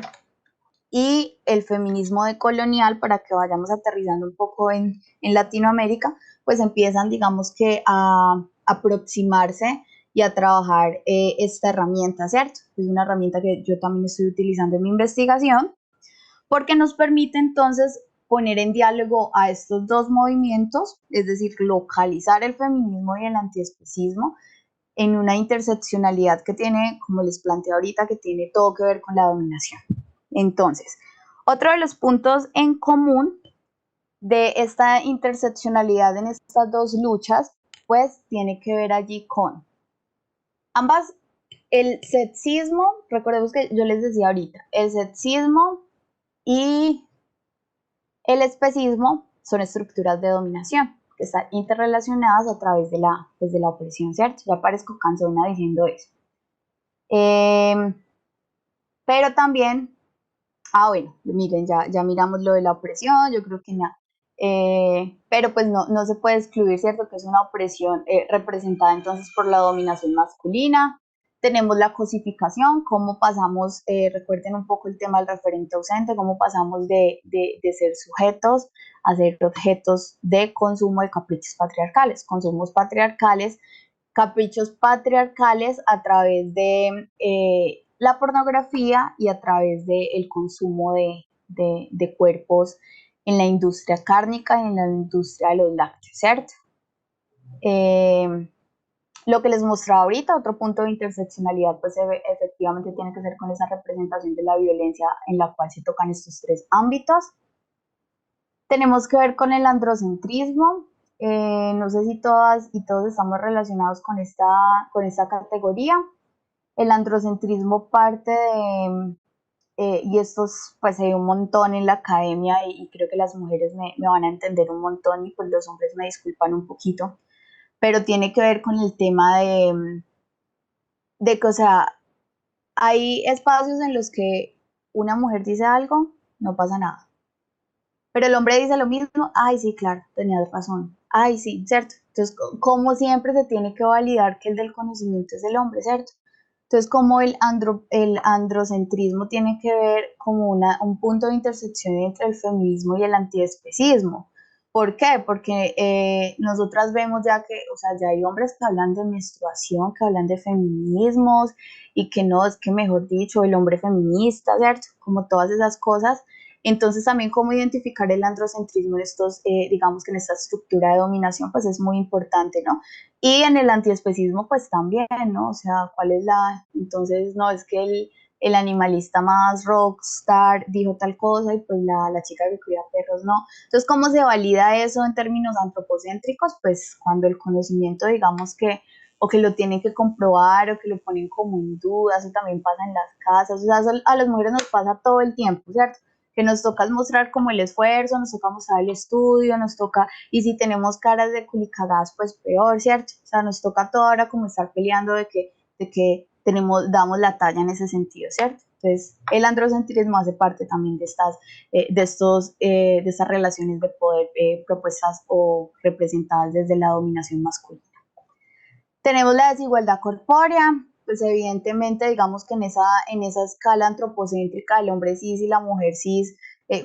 y el feminismo decolonial, para que vayamos aterrizando un poco en Latinoamérica, pues empiezan, digamos que a aproximarse y a trabajar esta herramienta, ¿cierto? Es una herramienta que yo también estoy utilizando en mi investigación, porque nos permite entonces poner en diálogo a estos dos movimientos, es decir, localizar el feminismo y el antiespecismo en una interseccionalidad que tiene, como les planteé ahorita, que tiene todo que ver con la dominación. Entonces, otro de los puntos en común de esta interseccionalidad en estas dos luchas, pues tiene que ver allí con ambas, el sexismo, recordemos que yo les decía ahorita, el sexismo y el especismo son estructuras de dominación que están interrelacionadas a través de la opresión, ¿cierto? Ya parezco cansona diciendo eso. Pero también, bueno, miren, ya miramos lo de la opresión, yo creo que nada. Pero pues no se puede excluir, ¿cierto? Que es una opresión representada entonces por la dominación masculina. Tenemos la cosificación, cómo pasamos, recuerden un poco el tema del referente ausente, cómo pasamos de ser sujetos a ser objetos de consumo de caprichos patriarcales, consumos patriarcales, caprichos patriarcales a través de la pornografía y a través del consumo de cuerpos en la industria cárnica y en la industria de los lácteos, ¿cierto? Lo que les mostraba ahorita, otro punto de interseccionalidad, pues efectivamente tiene que ver con esa representación de la violencia en la cual se tocan estos tres ámbitos. Tenemos que ver con el androcentrismo. No sé si todas y todos estamos relacionados con esta categoría. El androcentrismo parte de, y estos pues hay un montón en la academia y creo que las mujeres me van a entender un montón y pues los hombres me disculpan un poquito, pero tiene que ver con el tema de que, o sea, hay espacios en los que una mujer dice algo, no pasa nada. Pero el hombre dice lo mismo, ay, sí, claro, tenías razón, ay, sí, ¿cierto? Entonces, como siempre se tiene que validar que el del conocimiento es el hombre, ¿cierto? Entonces, como el androcentrismo tiene que ver como un punto de intersección entre el feminismo y el antiespecismo. ¿Por qué? Porque nosotras vemos ya que, o sea, ya hay hombres que hablan de menstruación, que hablan de feminismos y que no, es que mejor dicho, el hombre feminista, ¿cierto? Como todas esas cosas. Entonces también cómo identificar el androcentrismo en estos, digamos que en esta estructura de dominación, pues es muy importante, ¿no? Y en el antiespecismo, pues también, ¿no? O sea, ¿cuál es entonces, no, es que el animalista más rockstar dijo tal cosa y pues la chica que cuida perros no. Entonces, ¿cómo se valida eso en términos antropocéntricos? Pues cuando el conocimiento, digamos que, o que lo tienen que comprobar o que lo ponen como en duda, eso también pasa en las casas, o sea, eso a las mujeres nos pasa todo el tiempo, ¿cierto? Que nos toca mostrar como el esfuerzo, nos toca mostrar el estudio, nos toca, y si tenemos caras de culicagadas, pues peor, ¿cierto? O sea, nos toca toda hora como estar peleando de que damos la talla en ese sentido, ¿cierto? Entonces, el androcentrismo hace parte también de estas relaciones de poder propuestas o representadas desde la dominación masculina. Tenemos la desigualdad corpórea, pues evidentemente digamos que en esa escala antropocéntrica del hombre cis y la mujer cis,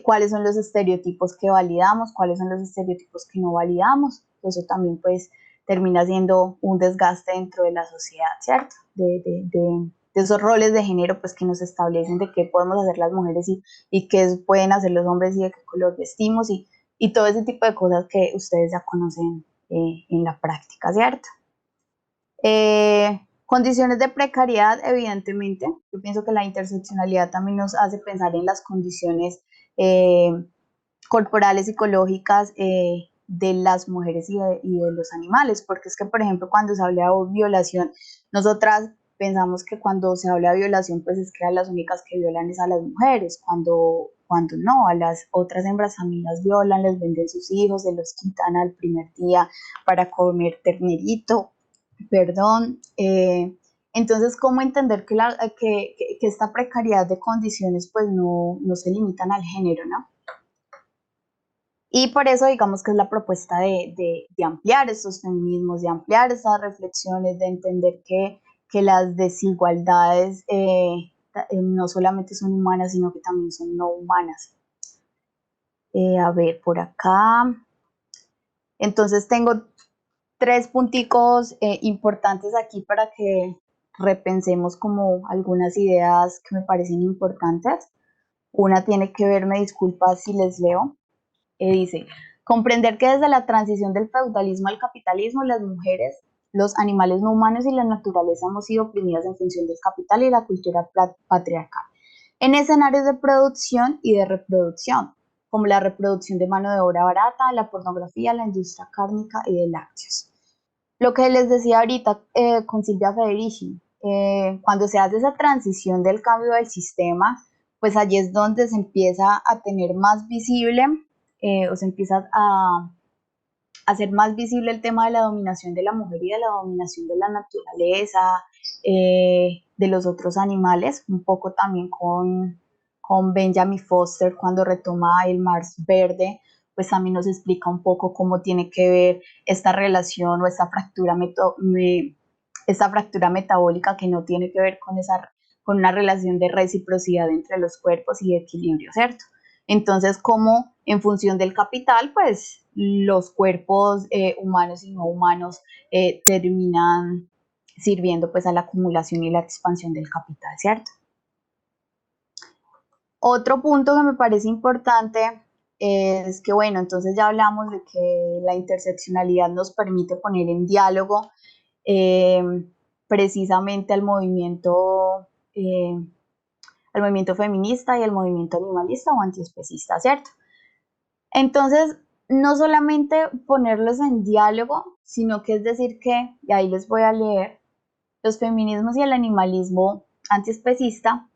cuáles son los estereotipos que validamos, cuáles son los estereotipos que no validamos, eso también pues termina siendo un desgaste dentro de la sociedad, ¿cierto? De esos roles de género pues que nos establecen de qué podemos hacer las mujeres y qué pueden hacer los hombres y de qué color vestimos y todo ese tipo de cosas que ustedes ya conocen en la práctica, ¿cierto? Condiciones de precariedad, evidentemente. Yo pienso que la interseccionalidad también nos hace pensar en las condiciones corporales, psicológicas de las mujeres y de los animales, porque es que, por ejemplo, cuando se habla de violación, nosotras pensamos que cuando se habla de violación, pues es que a las únicas que violan es a las mujeres, cuando no, a las otras hembras también las violan, les venden sus hijos, se los quitan al primer día para comer ternerito, perdón. Entonces, ¿cómo entender que esta precariedad de condiciones pues no se limitan al género, ¿no? Y por eso digamos que es la propuesta de ampliar estos feminismos, de ampliar estas reflexiones, de entender que las desigualdades no solamente son humanas, sino que también son no humanas. A ver, por acá. Entonces tengo 3 punticos importantes aquí para que repensemos como algunas ideas que me parecen importantes. Una tiene que ver, me disculpa si les leo, dice, comprender que desde la transición del feudalismo al capitalismo, las mujeres, los animales no humanos y la naturaleza hemos sido oprimidas en función del capital y la cultura patriarcal, en escenarios de producción y de reproducción, como la reproducción de mano de obra barata, la pornografía, la industria cárnica y de lácteos. Lo que les decía ahorita con Silvia Federici, cuando se hace esa transición del cambio del sistema, pues allí es donde se empieza a tener más visible o se empieza a hacer más visible el tema de la dominación de la mujer y de la dominación de la naturaleza, de los otros animales, un poco también con Benjamin Foster cuando retoma el Mars Verde, pues también nos explica un poco cómo tiene que ver esta relación o esta fractura metabólica que no tiene que ver con una relación de reciprocidad entre los cuerpos y de equilibrio, ¿cierto? Entonces, como en función del capital, pues los cuerpos humanos y no humanos terminan sirviendo pues a la acumulación y la expansión del capital, ¿cierto? Otro punto que me parece importante es que, bueno, entonces ya hablamos de que la interseccionalidad nos permite poner en diálogo eh, precisamente al movimiento feminista y al movimiento animalista o antiespecista, ¿cierto? Entonces, no solamente ponerlos en diálogo, sino que es decir que, y ahí les voy a leer, los feminismos y el animalismo antiespecista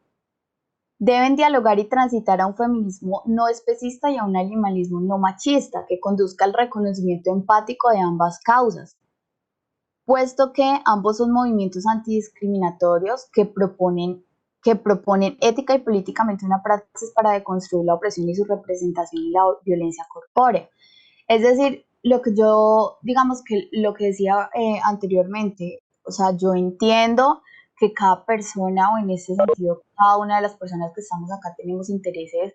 deben dialogar y transitar a un feminismo no especista y a un animalismo no machista que conduzca al reconocimiento empático de ambas causas, puesto que ambos son movimientos antidiscriminatorios que proponen ética y políticamente una praxis para deconstruir la opresión y su representación y la violencia corpórea. Es decir, digamos que lo que decía anteriormente, o sea, yo entiendo que cada persona, o en ese sentido, cada una de las personas que estamos acá tenemos intereses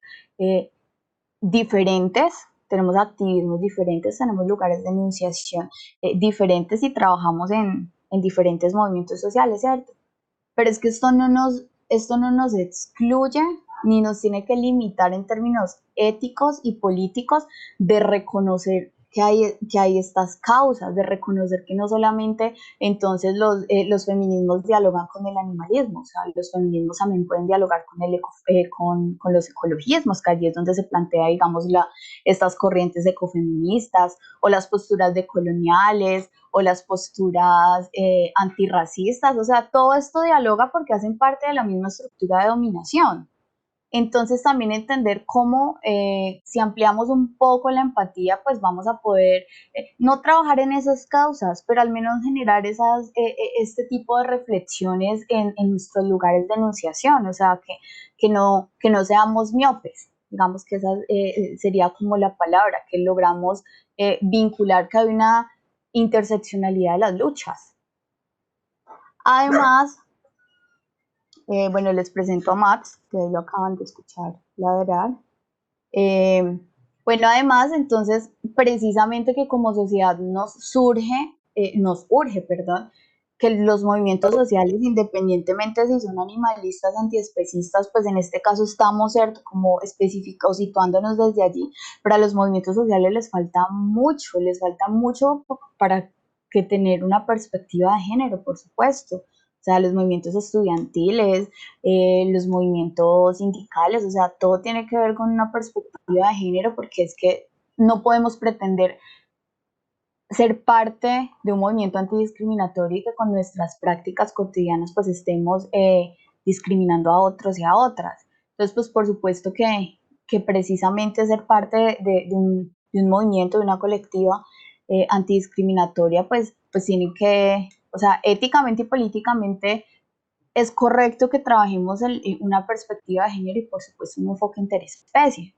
diferentes, tenemos activismos diferentes, tenemos lugares de enunciación diferentes y trabajamos en diferentes movimientos sociales, ¿cierto? Pero es que esto no nos excluye ni nos tiene que limitar en términos éticos y políticos de reconocer que hay estas causas, de reconocer que no solamente entonces los feminismos dialogan con el animalismo, o sea, los feminismos también pueden dialogar con los ecologismos, que allí es donde se plantea, digamos, estas corrientes ecofeministas o las posturas decoloniales o las posturas antirracistas, o sea, todo esto dialoga porque hacen parte de la misma estructura de dominación. Entonces también entender cómo si ampliamos un poco la empatía, pues vamos a poder no trabajar en esas causas, pero al menos generar este tipo de reflexiones en nuestros lugares de enunciación, o sea, que no seamos miopes, digamos que esa sería como la palabra, que logramos vincular que hay una interseccionalidad de las luchas. Además, bueno, les presento a Max, que lo acaban de escuchar ladrar. Bueno, además, entonces, precisamente que como sociedad nos urge, perdón, que los movimientos sociales, independientemente si son animalistas, antiespecistas, pues en este caso estamos, ¿cierto? Como específicos, situándonos desde allí, pero a los movimientos sociales les falta mucho para que tener una perspectiva de género, por supuesto. O sea, los movimientos estudiantiles, los movimientos sindicales, o sea, todo tiene que ver con una perspectiva de género porque es que no podemos pretender ser parte de un movimiento antidiscriminatorio y que con nuestras prácticas cotidianas pues estemos discriminando a otros y a otras. Entonces, pues por supuesto que precisamente ser parte de un movimiento, de una colectiva antidiscriminatoria, pues tiene que, o sea, éticamente y políticamente es correcto que trabajemos en una perspectiva de género y por supuesto un enfoque interespecie,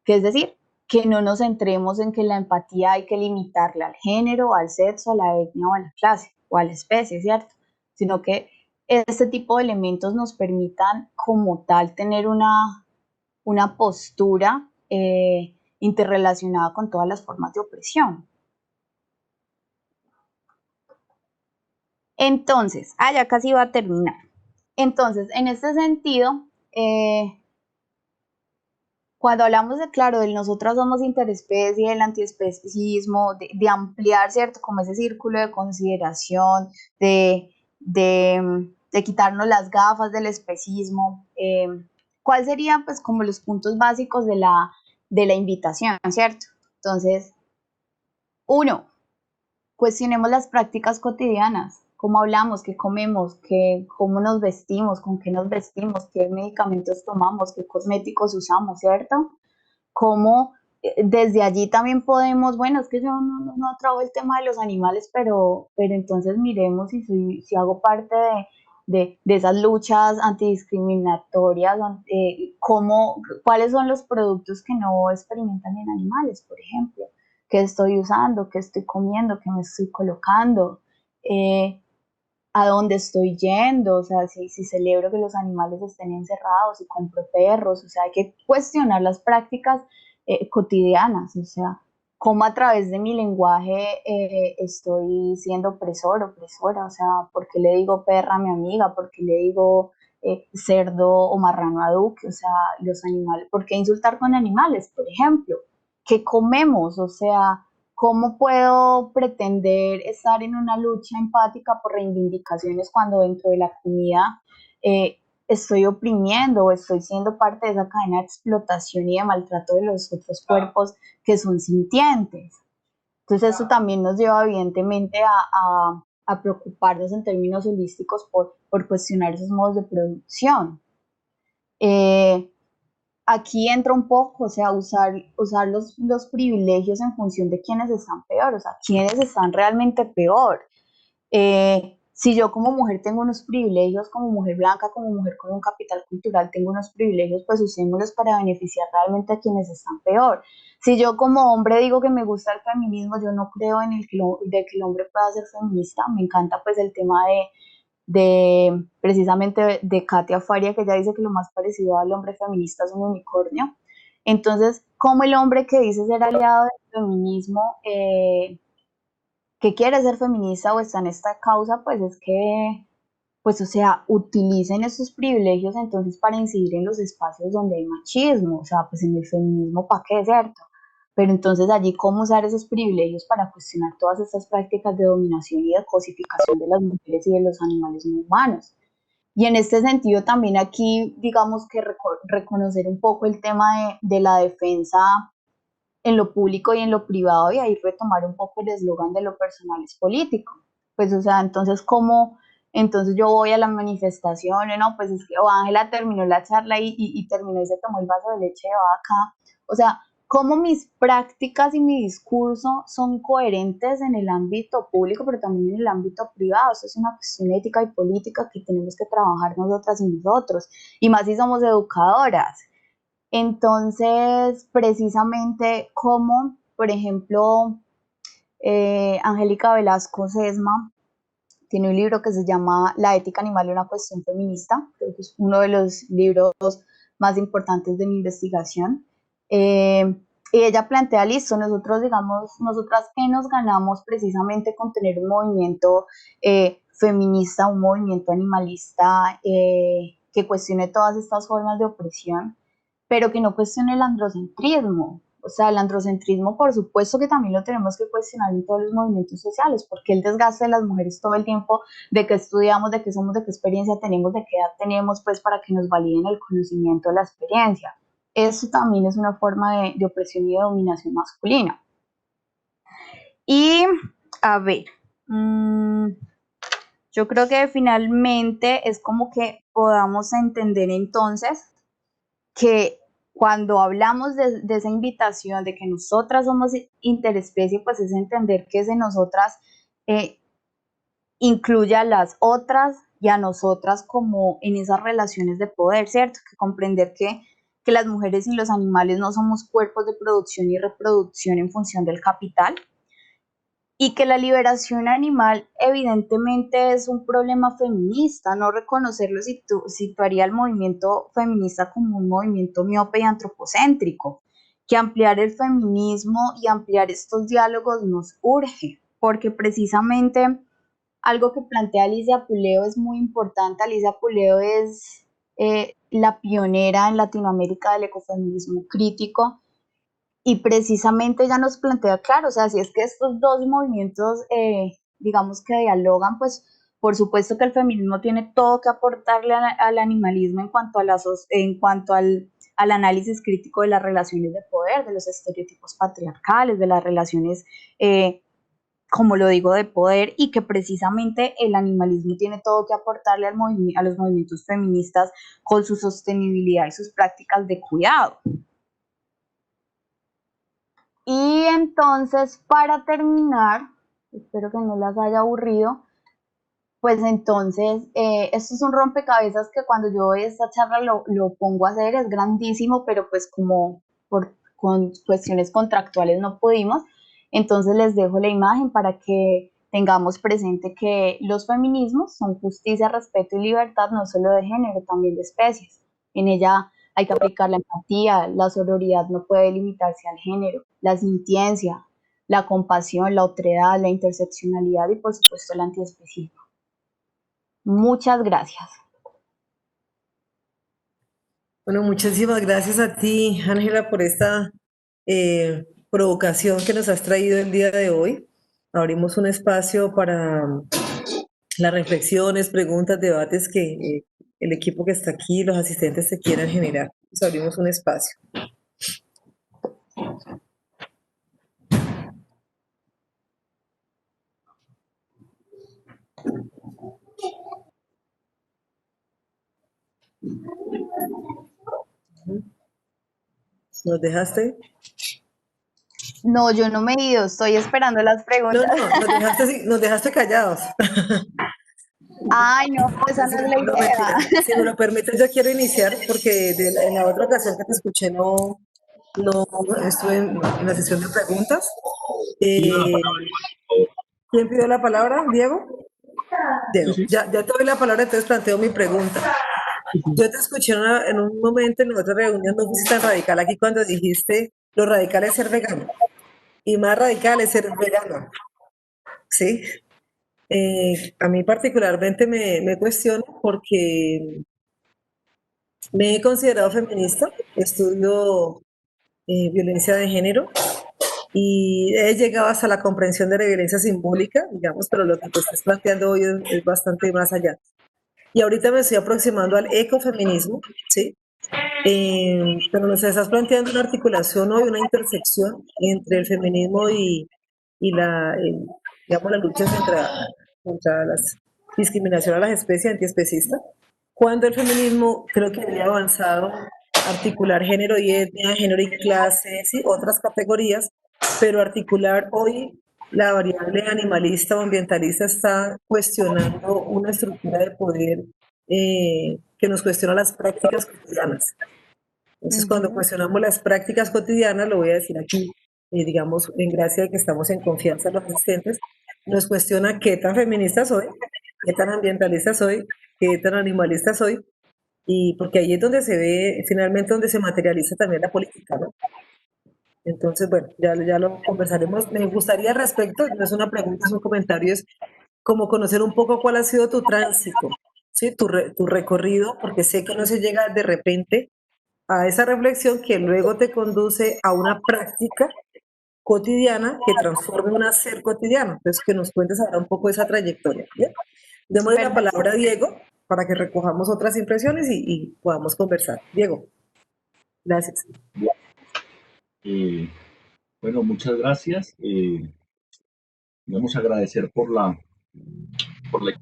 que es decir, que no nos centremos en que la empatía hay que limitarla al género, al sexo, a la etnia o a la clase o a la especie, ¿cierto? Sino que este tipo de elementos nos permitan como tal tener una postura interrelacionada con todas las formas de opresión. Entonces, ya casi va a terminar. Entonces, en este sentido, cuando hablamos de, claro, del nosotras somos interespecie, del antiespecismo, de ampliar, ¿cierto? Como ese círculo de consideración, de quitarnos las gafas del especismo, ¿cuál serían, pues, como los puntos básicos de la invitación, ¿cierto? Entonces, uno, cuestionemos las prácticas cotidianas, cómo hablamos, qué comemos, cómo nos vestimos, con qué nos vestimos, qué medicamentos tomamos, qué cosméticos usamos, ¿cierto? Cómo desde allí también podemos, bueno, es que yo no trabajo el tema de los animales, pero entonces miremos si hago parte de esas luchas antidiscriminatorias, cuáles son los productos que no experimentan en animales, por ejemplo, qué estoy usando, qué estoy comiendo, qué me estoy colocando, eh, a dónde estoy yendo, o sea, si celebro que los animales estén encerrados, si compro perros, o sea, hay que cuestionar las prácticas cotidianas, o sea, cómo a través de mi lenguaje estoy siendo opresor, opresora, o sea, ¿por qué le digo perra a mi amiga? ¿Por qué le digo cerdo o marrano a Duque? O sea, los animales, ¿por qué insultar con animales, por ejemplo? ¿Qué comemos? O sea, ¿cómo puedo pretender estar en una lucha empática por reivindicaciones cuando dentro de la comunidad estoy oprimiendo o estoy siendo parte de esa cadena de explotación y de maltrato de los otros cuerpos que son sintientes? Entonces eso también nos lleva evidentemente a preocuparnos en términos holísticos por cuestionar esos modos de producción. Eh, Aquí entra un poco, o sea, usar los privilegios en función de quienes están peor, o sea, quienes están realmente peor. Si yo como mujer tengo unos privilegios, como mujer blanca, como mujer con un capital cultural, tengo unos privilegios, pues usémoslos para beneficiar realmente a quienes están peor. Si yo como hombre digo que me gusta el feminismo, yo no creo en de que el hombre pueda ser feminista, me encanta pues el tema de precisamente de Katia Faria, que ella dice que lo más parecido al hombre feminista es un unicornio. Entonces, como el hombre que dice ser aliado del feminismo, que quiere ser feminista o está en esta causa, pues es que, pues o sea, utilicen esos privilegios entonces para incidir en los espacios donde hay machismo, o sea, pues en el feminismo, ¿para qué, cierto? Pero entonces allí, ¿cómo usar esos privilegios para cuestionar todas estas prácticas de dominación y de cosificación de las mujeres y de los animales no humanos? Y en este sentido también aquí, digamos que reconocer un poco el tema de la defensa en lo público y en lo privado y ahí retomar un poco el eslogan de lo personal es político. Pues, o sea, entonces, ¿cómo? Entonces yo voy a la manifestación, no, pues es que Ángela terminó la charla y terminó y se tomó el vaso de leche de vaca. O sea, cómo mis prácticas y mi discurso son coherentes en el ámbito público, pero también en el ámbito privado. Eso es una cuestión ética y política que tenemos que trabajar nosotras y nosotros, y más si somos educadoras. Entonces, precisamente como, por ejemplo, Angélica Velasco Sesma tiene un libro que se llama La ética animal y una cuestión feminista, creo que es uno de los libros más importantes de mi investigación. Y ella plantea, listo, nosotros, digamos, nosotras qué nos ganamos precisamente con tener un movimiento feminista, un movimiento animalista que cuestione todas estas formas de opresión, pero que no cuestione el androcentrismo. O sea, el androcentrismo, por supuesto que también lo tenemos que cuestionar en todos los movimientos sociales, porque el desgaste de las mujeres todo el tiempo, de qué estudiamos, de qué somos, de qué experiencia tenemos, de qué edad tenemos, pues para que nos validen el conocimiento de la experiencia. Eso también es una forma de opresión y de dominación masculina. Y a ver, yo creo que finalmente es como que podamos entender entonces que cuando hablamos de esa invitación, de que nosotras somos interespecie, pues es entender que ese nosotras incluye a las otras y a nosotras como en esas relaciones de poder, ¿cierto? Que comprender que las mujeres y los animales no somos cuerpos de producción y reproducción en función del capital, y que la liberación animal evidentemente es un problema feminista. No reconocerlo situaría el movimiento feminista como un movimiento miope y antropocéntrico, que ampliar el feminismo y ampliar estos diálogos nos urge, porque precisamente algo que plantea Alicia Puleo es muy importante. Alicia Puleo es la pionera en Latinoamérica del ecofeminismo crítico, y precisamente ella nos plantea, claro, o sea, si es que estos dos movimientos, digamos que dialogan, pues por supuesto que el feminismo tiene todo que aportarle al animalismo en cuanto, al análisis crítico de las relaciones de poder, de los estereotipos patriarcales, de las relaciones, como lo digo, de poder, y que precisamente el animalismo tiene todo que aportarle a los movimientos feministas con su sostenibilidad y sus prácticas de cuidado. Y entonces, para terminar, espero que no las haya aburrido, pues entonces, esto es un rompecabezas que cuando yo esta charla lo pongo a hacer, es grandísimo, pero pues como con cuestiones contractuales no pudimos. Entonces les dejo la imagen para que tengamos presente que los feminismos son justicia, respeto y libertad, no solo de género, también de especies. En ella hay que aplicar la empatía, la sororidad no puede limitarse al género, la sintiencia, la compasión, la otredad, la interseccionalidad y por supuesto el antiespecismo. Muchas gracias. Bueno, muchísimas gracias a ti, Ángela, por esta provocación que nos has traído el día de hoy. Abrimos un espacio para las reflexiones, preguntas, debates que el equipo que está aquí, los asistentes se quieran generar. Pues abrimos un espacio. ¿Nos dejaste? No, yo no me he ido, estoy esperando las No, preguntas. no, nos dejaste callados. Ay, no, esa Entonces, no es la no, mentira. idea. Si me lo permites, yo quiero iniciar porque en la otra ocasión que te escuché no estuve en la sesión de preguntas. ¿Quién pidió la palabra? ¿Diego? Sí, Diego, sí. ya te doy la palabra, entonces planteo mi pregunta. Yo te escuché en un momento en otra reunión, no fuiste tan radical aquí cuando dijiste lo radical es ser vegano y más radical es ser vegano, ¿sí? A mí particularmente me cuestiono porque me he considerado feminista, estudio violencia de género y he llegado hasta la comprensión de la violencia simbólica, digamos, pero lo que tú estás planteando hoy es bastante más allá. Y ahorita me estoy aproximando al ecofeminismo, ¿sí? Pero nos estás planteando una articulación hoy, una intersección entre el feminismo y digamos, las luchas contra la discriminación a las especies antiespecistas, cuando el feminismo creo que había avanzado articular género y etnia, género y clase, ¿sí? Otras categorías, pero articular hoy la variable animalista o ambientalista está cuestionando una estructura de poder que nos cuestiona las prácticas cotidianas. Entonces, cuando cuestionamos las prácticas cotidianas, lo voy a decir aquí, digamos, en gracia de que estamos en confianza los asistentes, nos cuestiona qué tan feminista soy, qué tan ambientalista soy, qué tan animalista soy, y porque ahí es donde se ve, finalmente, donde se materializa también la política, ¿no? Entonces, bueno, ya lo conversaremos. Me gustaría al respecto, no es una pregunta, es un comentario, es como conocer un poco cuál ha sido tu tránsito, ¿sí? Tu recorrido, porque sé que no se llega de repente a esa reflexión que luego te conduce a una práctica cotidiana que transforma un hacer cotidiano. Entonces, que nos cuentes ahora un poco esa trayectoria. ¿Bien? Démosle la Perfecto. palabra a Diego para que recojamos otras impresiones y podamos conversar. Diego, gracias. Eh, bueno, muchas gracias. digamos, agradecer por la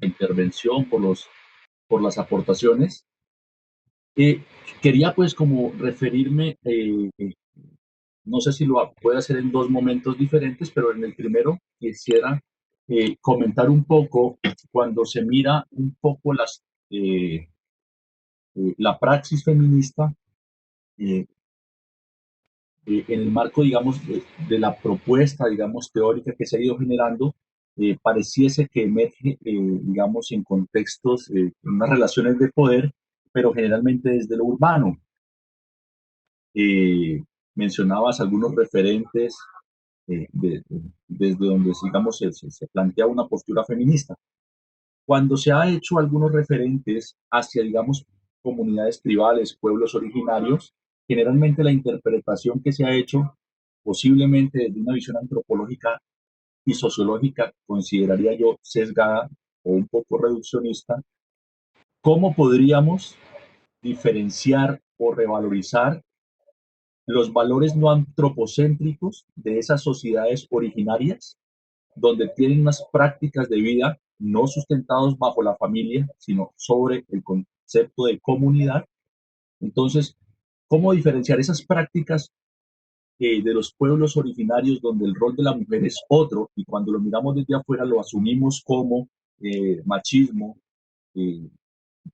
intervención, por las aportaciones. Quería pues como referirme, no sé si lo puedo hacer en dos momentos diferentes, pero en el primero quisiera comentar un poco cuando se mira un poco la praxis feminista eh, en el marco, digamos, de la propuesta, digamos, teórica que se ha ido generando, pareciese que emerge, digamos, en contextos, en unas relaciones de poder, pero generalmente desde lo urbano. Eh, Mencionabas algunos referentes desde donde, digamos, se plantea una postura feminista. Cuando se ha hecho algunos referentes hacia, digamos, comunidades tribales, pueblos originarios, generalmente la interpretación que se ha hecho, posiblemente desde una visión antropológica y sociológica, consideraría yo sesgada o un poco reduccionista, ¿cómo podríamos diferenciar o revalorizar los valores no antropocéntricos de esas sociedades originarias, donde tienen unas prácticas de vida no sustentados bajo la familia, sino sobre el concepto de comunidad? Entonces, ¿cómo diferenciar esas prácticas de los pueblos originarios donde el rol de la mujer es otro y cuando lo miramos desde afuera lo asumimos como machismo, eh,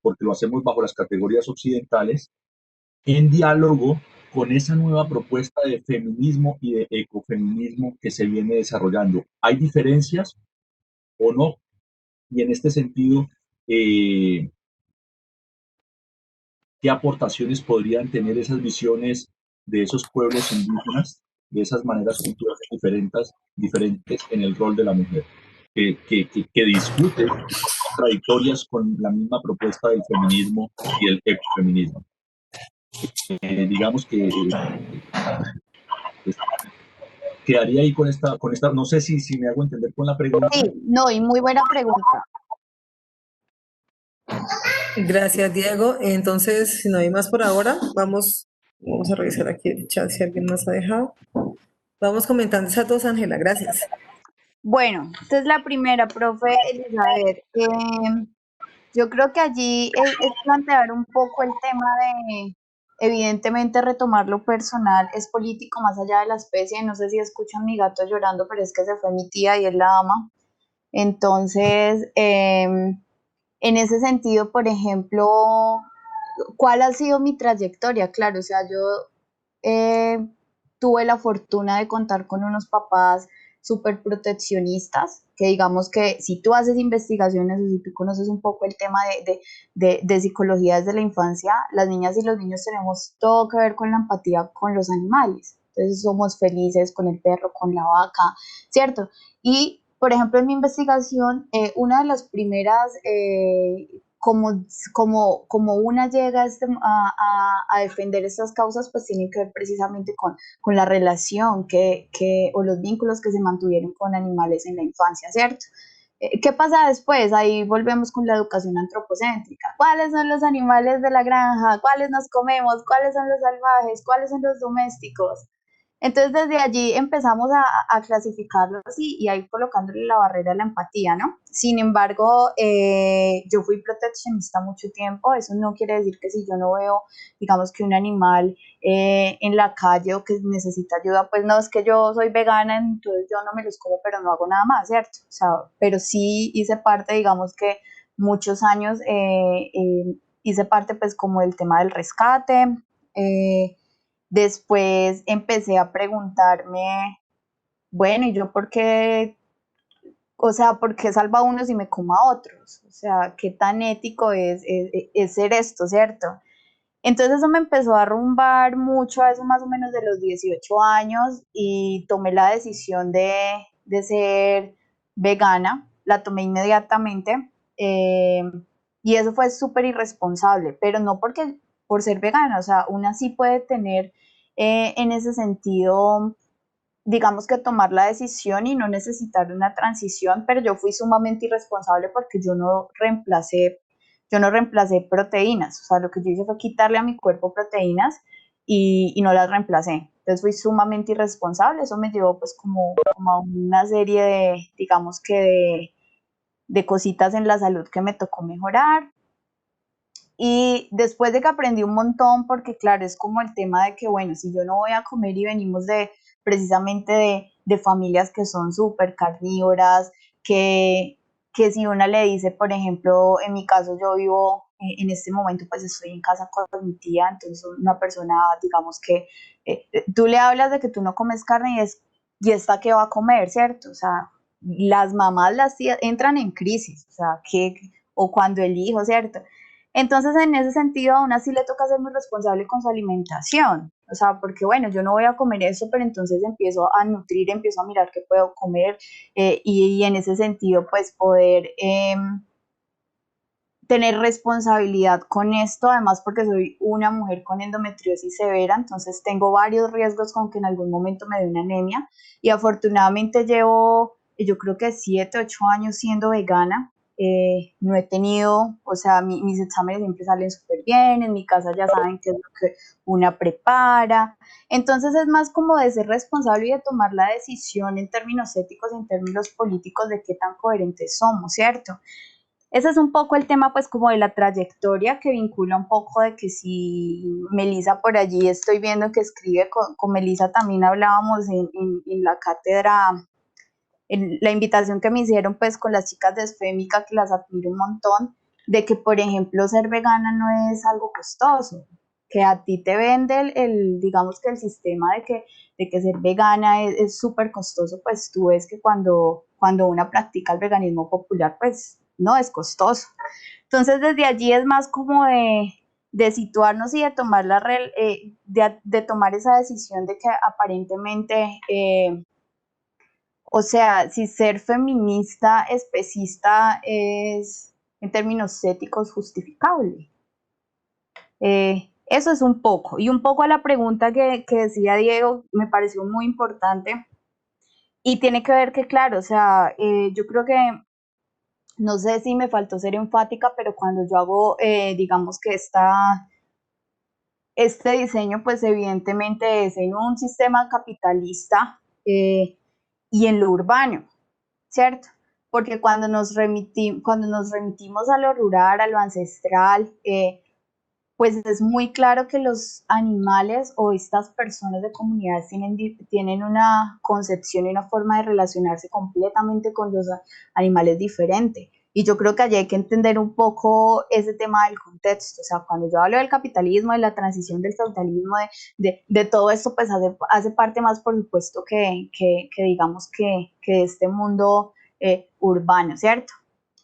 porque lo hacemos bajo las categorías occidentales, en diálogo con esa nueva propuesta de feminismo y de ecofeminismo que se viene desarrollando? ¿Hay diferencias o no? Y en este sentido, eh, ¿qué aportaciones podrían tener esas visiones de esos pueblos indígenas, de esas maneras culturales diferentes en el rol de la mujer, que discute, que son contradictorias con la misma propuesta del feminismo y el ecofeminismo? Digamos que quedaría ahí con esta, no sé si me hago entender con la pregunta. Sí, no, y muy buena pregunta. Gracias, Diego. Entonces, si no hay más por ahora, vamos a revisar aquí el chat si alguien más ha dejado. Vamos comentando esas dos, Ángela. Gracias. Bueno, esta es la primera, profe Elizabeth. Yo creo que allí es plantear un poco el tema de, evidentemente, retomar lo personal es político más allá de la especie. No sé si escuchan mi gato llorando, pero es que se fue mi tía y él la ama. Entonces, en ese sentido, por ejemplo, ¿cuál ha sido mi trayectoria? Claro, o sea, yo eh, tuve la fortuna de contar con unos papás súper proteccionistas, que digamos que si tú haces investigaciones o si tú conoces un poco el tema de psicología desde la infancia, las niñas y los niños tenemos todo que ver con la empatía con los animales. Entonces somos felices con el perro, con la vaca, ¿cierto? Y, por ejemplo, en mi investigación, una de las primeras como una llega a defender estas causas, pues tiene que ver precisamente con la relación o los vínculos que se mantuvieron con animales en la infancia, ¿cierto? ¿Qué pasa después? Ahí volvemos con la educación antropocéntrica. ¿Cuáles son los animales de la granja? ¿Cuáles nos comemos? ¿Cuáles son los salvajes? ¿Cuáles son los domésticos? Entonces desde allí empezamos a clasificarlos y a ir colocándole la barrera de la empatía, ¿no? Sin embargo, yo fui proteccionista mucho tiempo. Eso no quiere decir que si yo no veo, digamos, que un animal en la calle o que necesita ayuda, pues no, es que yo soy vegana, entonces yo no me los como, pero no hago nada más, ¿cierto? O sea, pero sí hice parte, digamos que muchos años hice parte pues como del tema del rescate. Después empecé a preguntarme, bueno, ¿y yo por qué? O sea, ¿por qué salvo a unos y me como a otros? O sea, ¿qué tan ético es ser esto, cierto? Entonces eso me empezó a rumbar mucho, a eso más o menos de los 18 años, y tomé la decisión de ser vegana. La tomé inmediatamente, y eso fue súper irresponsable, pero no porque por ser vegana, o sea, una sí puede tener en ese sentido, digamos, que tomar la decisión y no necesitar una transición, pero yo fui sumamente irresponsable porque yo no reemplacé proteínas. O sea, lo que yo hice fue quitarle a mi cuerpo proteínas, y no las reemplacé. Entonces fui sumamente irresponsable, eso me llevó pues como a una serie de, digamos que de cositas en la salud que me tocó mejorar. Y después de que aprendí un montón, porque claro, es como el tema de que, bueno, si yo no voy a comer y venimos de precisamente de familias que son súper carnívoras, que si una le dice, por ejemplo, en mi caso yo vivo, en este momento pues estoy en casa con mi tía, entonces una persona, digamos que tú le hablas de que tú no comes carne y esta que va a comer, ¿cierto? O sea, las mamás, las tías entran en crisis, o sea, o cuando el hijo, ¿cierto? Entonces, en ese sentido, aún así le toca ser muy responsable con su alimentación. O sea, porque bueno, yo no voy a comer eso, pero entonces empiezo a nutrir, empiezo a mirar qué puedo comer y en ese sentido, pues poder tener responsabilidad con esto, además porque soy una mujer con endometriosis severa, entonces tengo varios riesgos con que en algún momento me dé una anemia y afortunadamente llevo, yo creo que 7, 8 años siendo vegana. No he tenido, o sea, mis exámenes siempre salen súper bien, en mi casa ya saben qué es lo que una prepara, entonces es más como de ser responsable y de tomar la decisión en términos éticos, en términos políticos de qué tan coherentes somos, ¿cierto? Ese es un poco el tema, pues, como de la trayectoria que vincula un poco de que si Melissa por allí estoy viendo que escribe, con Melissa también hablábamos en la cátedra, en la invitación que me hicieron, pues, con las chicas de Esfémica, que las admiro un montón, de que, por ejemplo, ser vegana no es algo costoso, que a ti te vende digamos que el sistema de que ser vegana es súper costoso, pues tú ves que cuando una practica el veganismo popular, pues no es costoso. Entonces desde allí es más como de situarnos y de tomar, de tomar esa decisión de que aparentemente, o sea, si ser feminista especista es en términos éticos justificable. Eso es un poco. Y un poco a la pregunta que decía Diego, me pareció muy importante. Y tiene que ver que, claro, o sea, yo creo que, no sé si me faltó ser enfática, pero cuando yo hago, digamos que este diseño, pues evidentemente es en un sistema capitalista y en lo urbano, ¿cierto? Porque cuando nos remitimos a lo rural, a lo ancestral, pues es muy claro que los animales o estas personas de comunidades tienen una concepción y una forma de relacionarse completamente con los animales diferente. Y yo creo que allí hay que entender un poco ese tema del contexto. O sea, cuando yo hablo del capitalismo, de la transición del capitalismo, de todo esto, pues hace parte más, por supuesto, que digamos que de este mundo urbano, ¿cierto?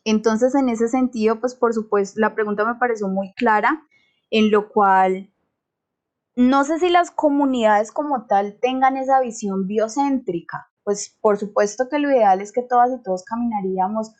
Entonces, en ese sentido, pues por supuesto, la pregunta me pareció muy clara, en lo cual no sé si las comunidades como tal tengan esa visión biocéntrica. Pues por supuesto que lo ideal es que todas y todos caminaríamos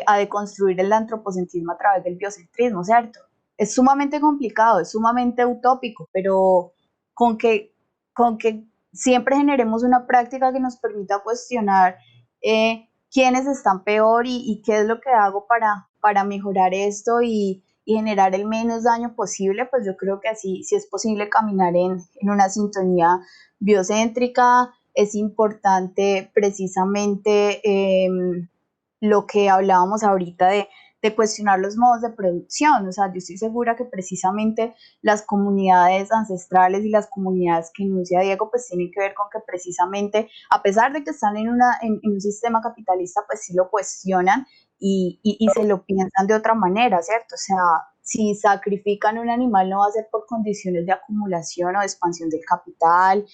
a deconstruir el antropocentrismo a través del biocentrismo, ¿cierto? Es sumamente complicado, es sumamente utópico, pero con que, con que siempre generemos una práctica que nos permita cuestionar quiénes están peor y qué es lo que hago para mejorar esto y generar el menos daño posible, pues yo creo que así sí es posible caminar en una sintonía biocéntrica. Es importante precisamente lo que hablábamos ahorita de cuestionar los modos de producción. O sea, yo estoy segura que precisamente las comunidades ancestrales y las comunidades que enuncia Diego, pues tienen que ver con que precisamente, a pesar de que están en un sistema capitalista, pues sí lo cuestionan y se lo piensan de otra manera, ¿cierto? O sea, si sacrifican un animal no va a ser por condiciones de acumulación o de expansión del capital.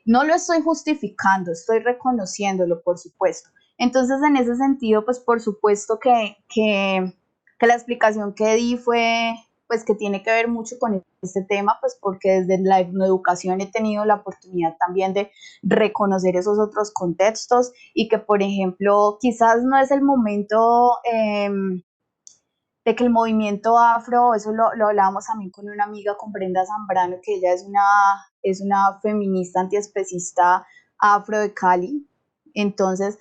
No lo estoy justificando, estoy reconociéndolo, por supuesto. Entonces, en ese sentido, pues por supuesto que la explicación que di fue, pues que tiene que ver mucho con este tema, pues porque desde la educación he tenido la oportunidad también de reconocer esos otros contextos y que, por ejemplo, quizás no es el momento de que el movimiento afro, eso lo hablábamos también con una amiga, con Brenda Zambrano, que ella es una feminista antiespecista afro de Cali. Entonces,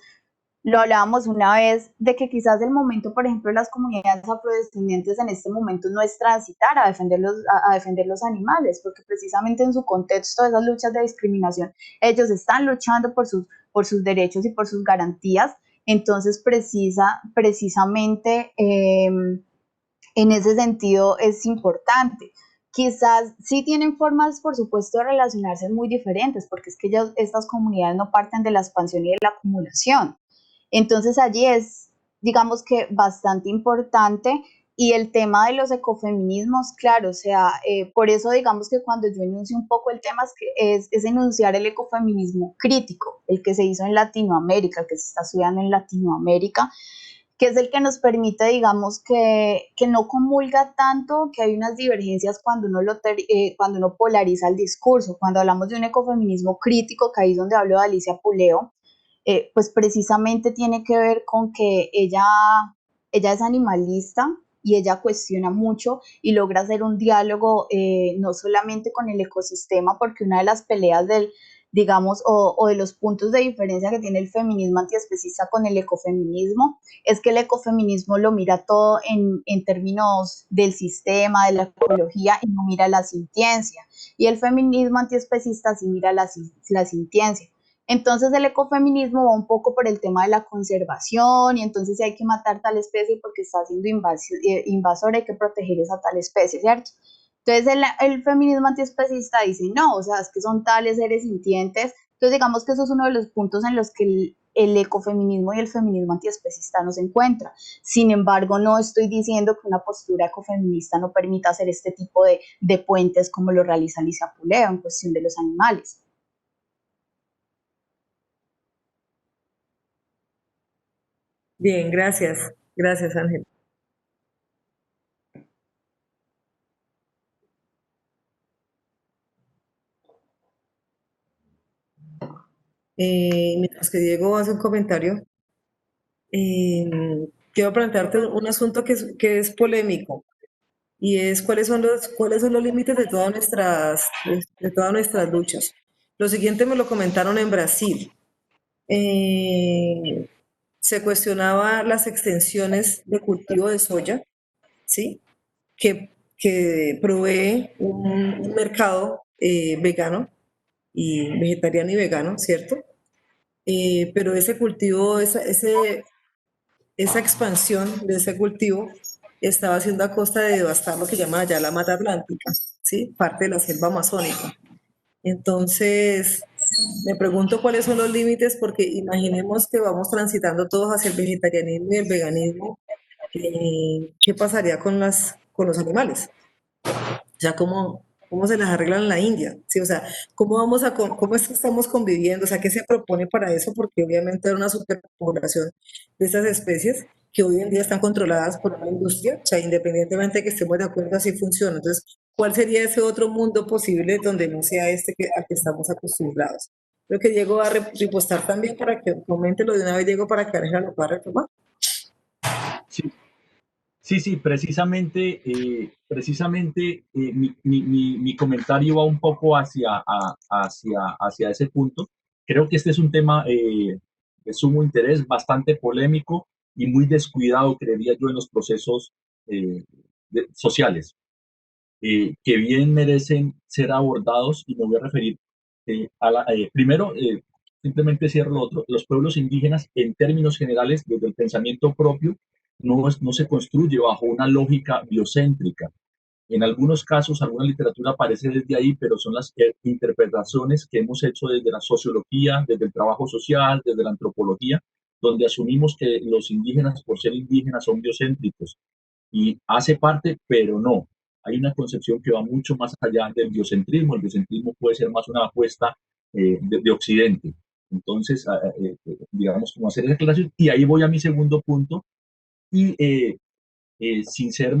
lo hablábamos una vez, de que quizás el momento, por ejemplo, de las comunidades afrodescendientes en este momento no es transitar a defender los animales, porque precisamente en su contexto de esas luchas de discriminación, ellos están luchando por sus derechos y por sus garantías. Entonces, precisamente en ese sentido es importante. Quizás sí tienen formas, por supuesto, de relacionarse muy diferentes, porque es que estas comunidades no parten de la expansión y de la acumulación. Entonces allí es, digamos que bastante importante. Y el tema de los ecofeminismos, claro, o sea, por eso digamos que cuando yo enuncio un poco el tema es enunciar el ecofeminismo crítico, el que se hizo en Latinoamérica, el que se está estudiando en Latinoamérica, que es el que nos permite, digamos, que no comulga tanto, que hay unas divergencias cuando uno polariza el discurso. Cuando hablamos de un ecofeminismo crítico, que ahí es donde hablo de Alicia Puleo, pues precisamente tiene que ver con que ella es animalista y ella cuestiona mucho y logra hacer un diálogo no solamente con el ecosistema, porque una de las peleas digamos, o de los puntos de diferencia que tiene el feminismo antiespecista con el ecofeminismo, es que el ecofeminismo lo mira todo en términos del sistema, de la ecología, y no mira la sintiencia. Y el feminismo antiespecista sí mira la sintiencia. Entonces el ecofeminismo va un poco por el tema de la conservación, y entonces si hay que matar tal especie porque está siendo invasora, hay que proteger esa tal especie, ¿cierto? Entonces el feminismo antiespecista dice, no, o sea, es que son tales seres sintientes. Entonces digamos que eso es uno de los puntos en los que el ecofeminismo y el feminismo antiespecista no se encuentran. Sin embargo, no estoy diciendo que una postura ecofeminista no permita hacer este tipo de puentes como lo realiza Alicia Puleo en cuestión de los animales. Bien, gracias. Gracias, Ángel. Mientras que Diego hace un comentario, quiero plantearte un asunto que es polémico, y es cuáles son los límites de todas nuestras luchas. Lo siguiente me lo comentaron en Brasil. Eh, Se cuestionaba las extensiones de cultivo de soya, ¿sí? Que provee un mercado vegano y vegetariano y vegano, ¿cierto? Pero ese cultivo, esa expansión de ese cultivo estaba haciendo a costa de devastar lo que llaman allá la Mata Atlántica, ¿sí? Parte de la selva amazónica. Entonces, me pregunto cuáles son los límites, porque imaginemos que vamos transitando todos hacia el vegetarianismo y el veganismo. ¿Qué pasaría con los animales? O sea, ¿cómo se las arreglan en la India? Sí, o sea, ¿cómo es que estamos conviviendo? O sea, ¿qué se propone para eso? Porque obviamente hay una superpoblación de estas especies que hoy en día están controladas por una industria, o sea, independientemente de que estemos de acuerdo, así funciona. Entonces, ¿cuál sería ese otro mundo posible donde no sea al que estamos acostumbrados? Creo que Diego va a repostar también para que comente lo de una vez, Diego, para que Ángela lo pueda retomar. Sí, sí, precisamente, mi comentario va un poco hacia ese punto. Creo que este es un tema de sumo interés, bastante polémico y muy descuidado, creería yo, en los procesos sociales, que bien merecen ser abordados, y me voy a referir primero, simplemente cierro lo otro. Los pueblos indígenas, en términos generales, desde el pensamiento propio, no se construye bajo una lógica biocéntrica. En algunos casos, alguna literatura aparece desde ahí, pero son las interpretaciones que hemos hecho desde la sociología, desde el trabajo social, desde la antropología, donde asumimos que los indígenas, por ser indígenas, son biocéntricos. Y hace parte, pero no. Hay una concepción que va mucho más allá del biocentrismo. El biocentrismo puede ser más una apuesta de Occidente. Entonces, digamos, como hacer esa aclaración. Y ahí voy a mi segundo punto. Y sin ser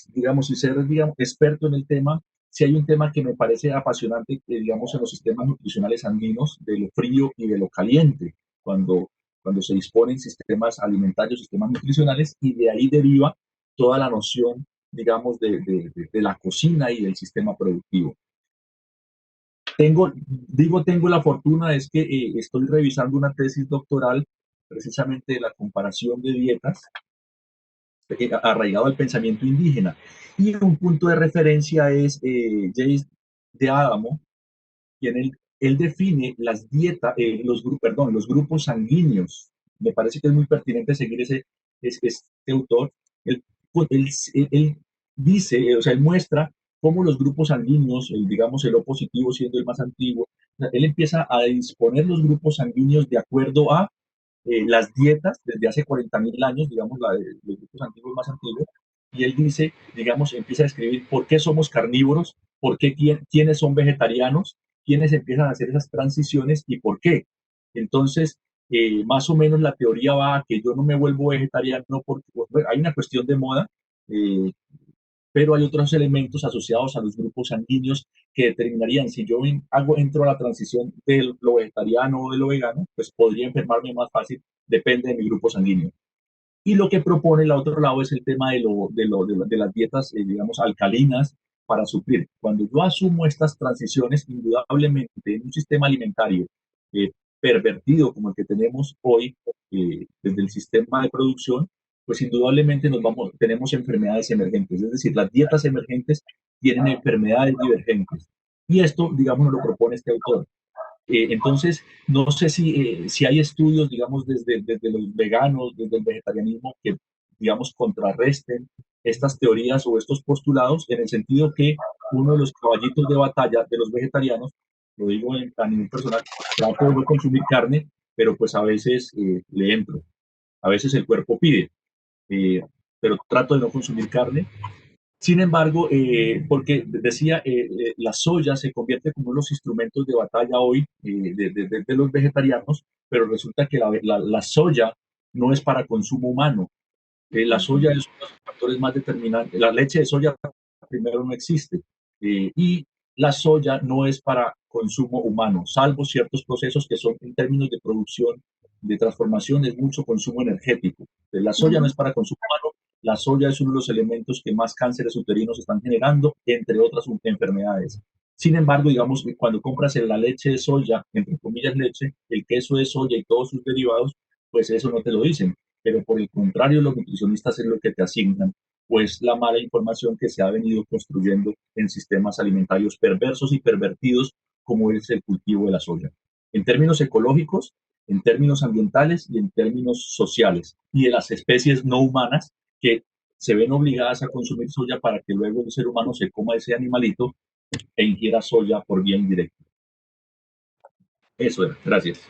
digamos, experto en el tema, sí hay un tema que me parece apasionante, digamos, en los sistemas nutricionales andinos, de lo frío y de lo caliente, cuando se disponen sistemas alimentarios, sistemas nutricionales, y de ahí deriva toda la noción, digamos, de la cocina y del sistema productivo. Tengo la fortuna, es que estoy revisando una tesis doctoral precisamente de la comparación de dietas arraigado al pensamiento indígena. Y un punto de referencia es James de Adamo, quien él define las dietas, los grupos sanguíneos. Me parece que es muy pertinente seguir este autor. Él, él, él dice, o sea, él muestra cómo los grupos sanguíneos, digamos el O positivo siendo el más antiguo, o sea, él empieza a disponer los grupos sanguíneos de acuerdo a las dietas desde hace 40.000 años, digamos, la de los grupos antiguos más antiguos, y él dice, digamos, empieza a escribir por qué somos carnívoros, por qué quiénes son vegetarianos, quiénes empiezan a hacer esas transiciones y por qué. Entonces, más o menos la teoría va a que yo no me vuelvo vegetariano porque bueno, hay una cuestión de moda, eh, pero hay otros elementos asociados a los grupos sanguíneos que determinarían si yo entro a la transición de lo vegetariano o de lo vegano, pues podría enfermarme más fácil, depende de mi grupo sanguíneo. Y lo que propone el otro lado es el tema de las dietas, digamos, alcalinas para suplir. Cuando yo asumo estas transiciones, indudablemente en un sistema alimentario eh, pervertido como el que tenemos hoy, desde el sistema de producción, pues indudablemente tenemos enfermedades emergentes. Es decir, las dietas emergentes tienen enfermedades divergentes. Y esto, digamos, nos lo propone este autor. Entonces, no sé si hay estudios, digamos, desde los veganos, desde el vegetarianismo, que, digamos, contrarresten estas teorías o estos postulados, en el sentido que uno de los caballitos de batalla de los vegetarianos, lo digo a nivel personal, trato de no consumir carne, pero pues a veces le entro, a veces el cuerpo pide, eh, pero trato de no consumir carne. Sin embargo, porque decía, la soya se convierte como uno de los instrumentos de batalla hoy de los vegetarianos, pero resulta que la soya no es para consumo humano. La soya es uno de los factores más determinantes. La leche de soya primero no existe y la soya no es para consumo humano, salvo ciertos procesos que son en términos de producción, de transformación, es mucho consumo energético. La soya no es para consumo humano, la soya es uno de los elementos que más cánceres uterinos están generando, entre otras enfermedades. Sin embargo, digamos que cuando compras la leche de soya, entre comillas leche, el queso de soya y todos sus derivados, pues eso no te lo dicen. Pero por el contrario, los nutricionistas es lo que te asignan, pues la mala información que se ha venido construyendo en sistemas alimentarios perversos y pervertidos, como es el cultivo de la soya. En términos ecológicos, en términos ambientales y en términos sociales, y de las especies no humanas que se ven obligadas a consumir soya para que luego el ser humano se coma ese animalito e ingiera soya por vía indirecta. Eso era, gracias.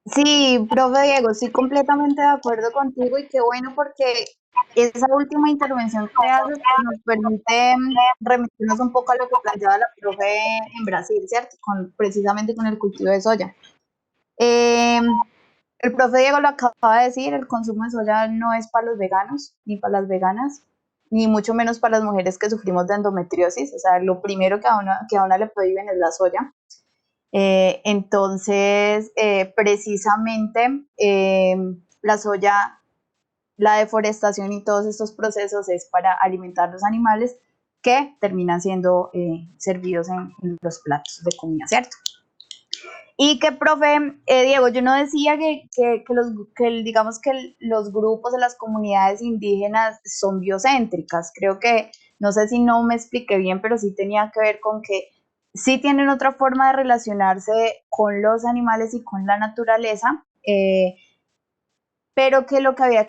Sí, profe Diego, estoy completamente de acuerdo contigo y qué bueno porque esa última intervención que haces pues, nos permite remitirnos un poco a lo que planteaba la profe en Brasil, ¿cierto? Precisamente con el cultivo de soya. El profe Diego lo acaba de decir, el consumo de soya no es para los veganos ni para las veganas, ni mucho menos para las mujeres que sufrimos de endometriosis. O sea, lo primero que a una le prohíben es la soya. Entonces, precisamente la soya, la deforestación y todos estos procesos es para alimentar los animales que terminan siendo servidos en los platos de comida, ¿cierto? Y que, profe, Diego, yo no decía digamos que los grupos de las comunidades indígenas son biocéntricas. Creo que, no sé si no me expliqué bien, pero sí tenía que ver con que sí tienen otra forma de relacionarse con los animales y con la naturaleza, pero que lo que había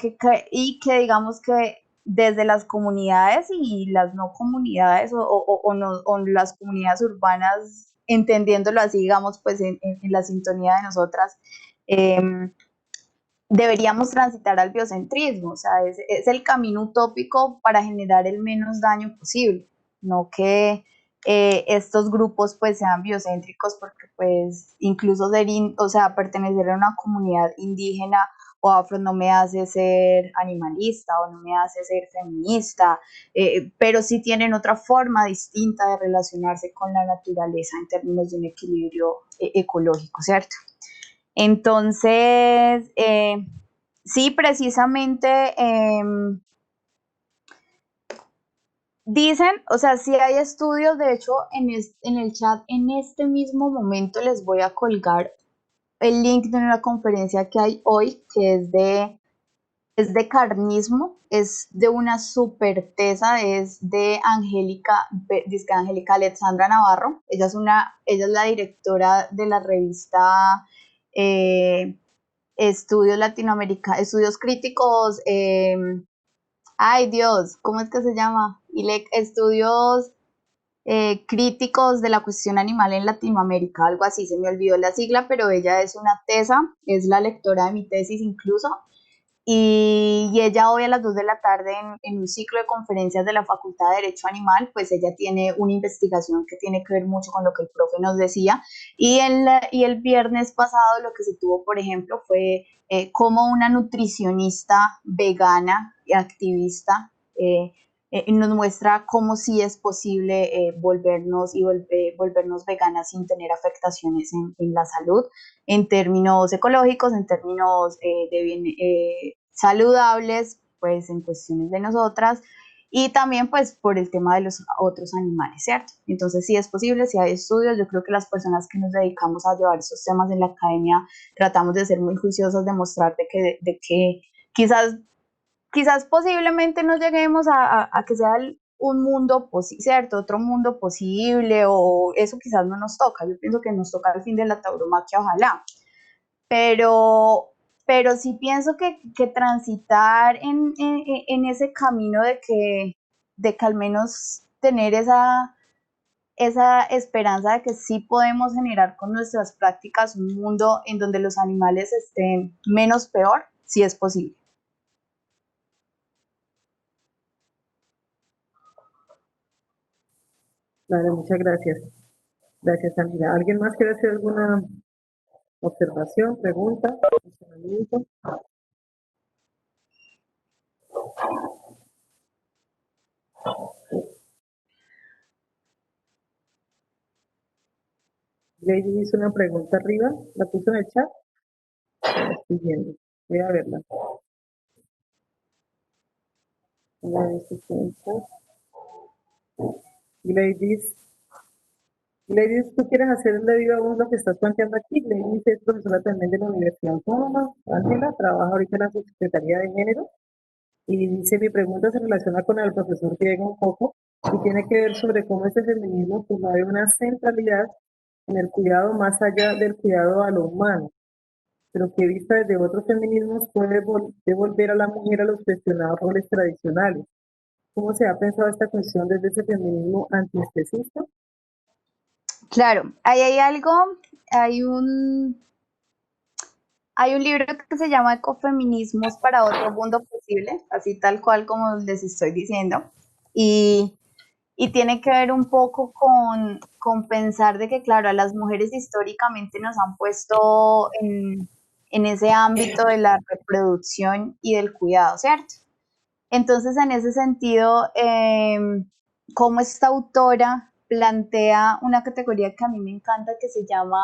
y que digamos que desde las comunidades y las no comunidades o las comunidades urbanas, entendiéndolo así, digamos, pues en la sintonía de nosotras, eh, deberíamos transitar al biocentrismo, o sea, es el camino utópico para generar el menos daño posible, no que estos grupos pues sean biocéntricos porque pues incluso o sea, pertenecer a una comunidad indígena o afro no me hace ser animalista o no me hace ser feminista, pero sí tienen otra forma distinta de relacionarse con la naturaleza en términos de un equilibrio ecológico, ¿cierto? Entonces, sí, precisamente dicen, o sea, sí hay estudios, de hecho, en el chat en este mismo momento les voy a colgar el link de una conferencia que hay hoy, que es de carnismo, es de una super tesa, es de Angélica Alexandra Navarro. Ella es la directora de la revista Estudios Críticos, ay Dios, ¿cómo es que se llama? Estudios Críticos de la Cuestión Animal en Latinoamérica, algo así, se me olvidó la sigla, pero ella es una tesa, es la lectora de mi tesis incluso, y ella hoy a las 2 de la tarde en un ciclo de conferencias de la Facultad de Derecho Animal, pues ella tiene una investigación que tiene que ver mucho con lo que el profe nos decía, y el viernes pasado lo que se tuvo, por ejemplo, fue cómo una nutricionista vegana y activista nos muestra cómo sí es posible volvernos veganas sin tener afectaciones en la salud, en términos ecológicos, en términos saludables, pues en cuestiones de nosotras, y también pues por el tema de los otros animales, ¿cierto? Entonces sí es posible, sí hay estudios, yo creo que las personas que nos dedicamos a llevar esos temas en la academia tratamos de ser muy juiciosos, de mostrar de que quizás posiblemente no lleguemos a que sea un mundo, cierto, otro mundo posible, o eso quizás no nos toca. Yo pienso que nos toca el fin de la tauromaquia, ojalá. Pero, pero sí pienso que transitar en ese camino de que al menos tener esa esperanza de que sí podemos generar con nuestras prácticas un mundo en donde los animales estén menos peor, sí es posible. Vale, muchas gracias. Gracias, amiga. ¿Alguien más quiere hacer alguna observación, pregunta, cuestionamiento? Lady hizo una pregunta arriba, la puso en el chat. Estoy viendo, voy a verla. Ladies, Ladies, ¿tú quieres hacerle viva voz lo que estás planteando aquí? Ladies es profesora también de la Universidad Autónoma. Ángela trabaja ahorita en la Secretaría de Género. Y dice, mi pregunta se relaciona con el profesor Diego un poco y tiene que ver sobre cómo ese feminismo promueve una centralidad en el cuidado más allá del cuidado a lo humano, pero que vista desde otros feminismos puede devolver a la mujer a los cuestionados roles tradicionales. ¿Cómo se ha pensado esta cuestión desde ese feminismo antiespecista? Claro, ahí hay algo, hay un, hay un libro que se llama Ecofeminismos para otro mundo posible, así tal cual como les estoy diciendo, y, y tiene que ver un poco con pensar de que, claro, a las mujeres históricamente nos han puesto en ese ámbito de la reproducción y del cuidado, ¿cierto? Entonces, en ese sentido, cómo esta autora plantea una categoría que a mí me encanta que se llama,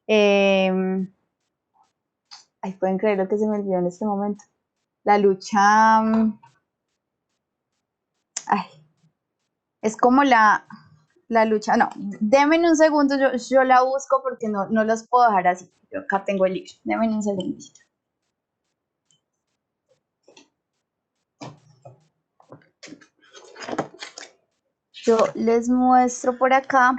eh, ay, pueden creer lo que se me olvidó en este momento, la lucha, ay, es como la lucha, no, denme un segundo, yo la busco porque no los puedo dejar así, yo acá tengo el libro, denme un segundito. Yo les muestro por acá,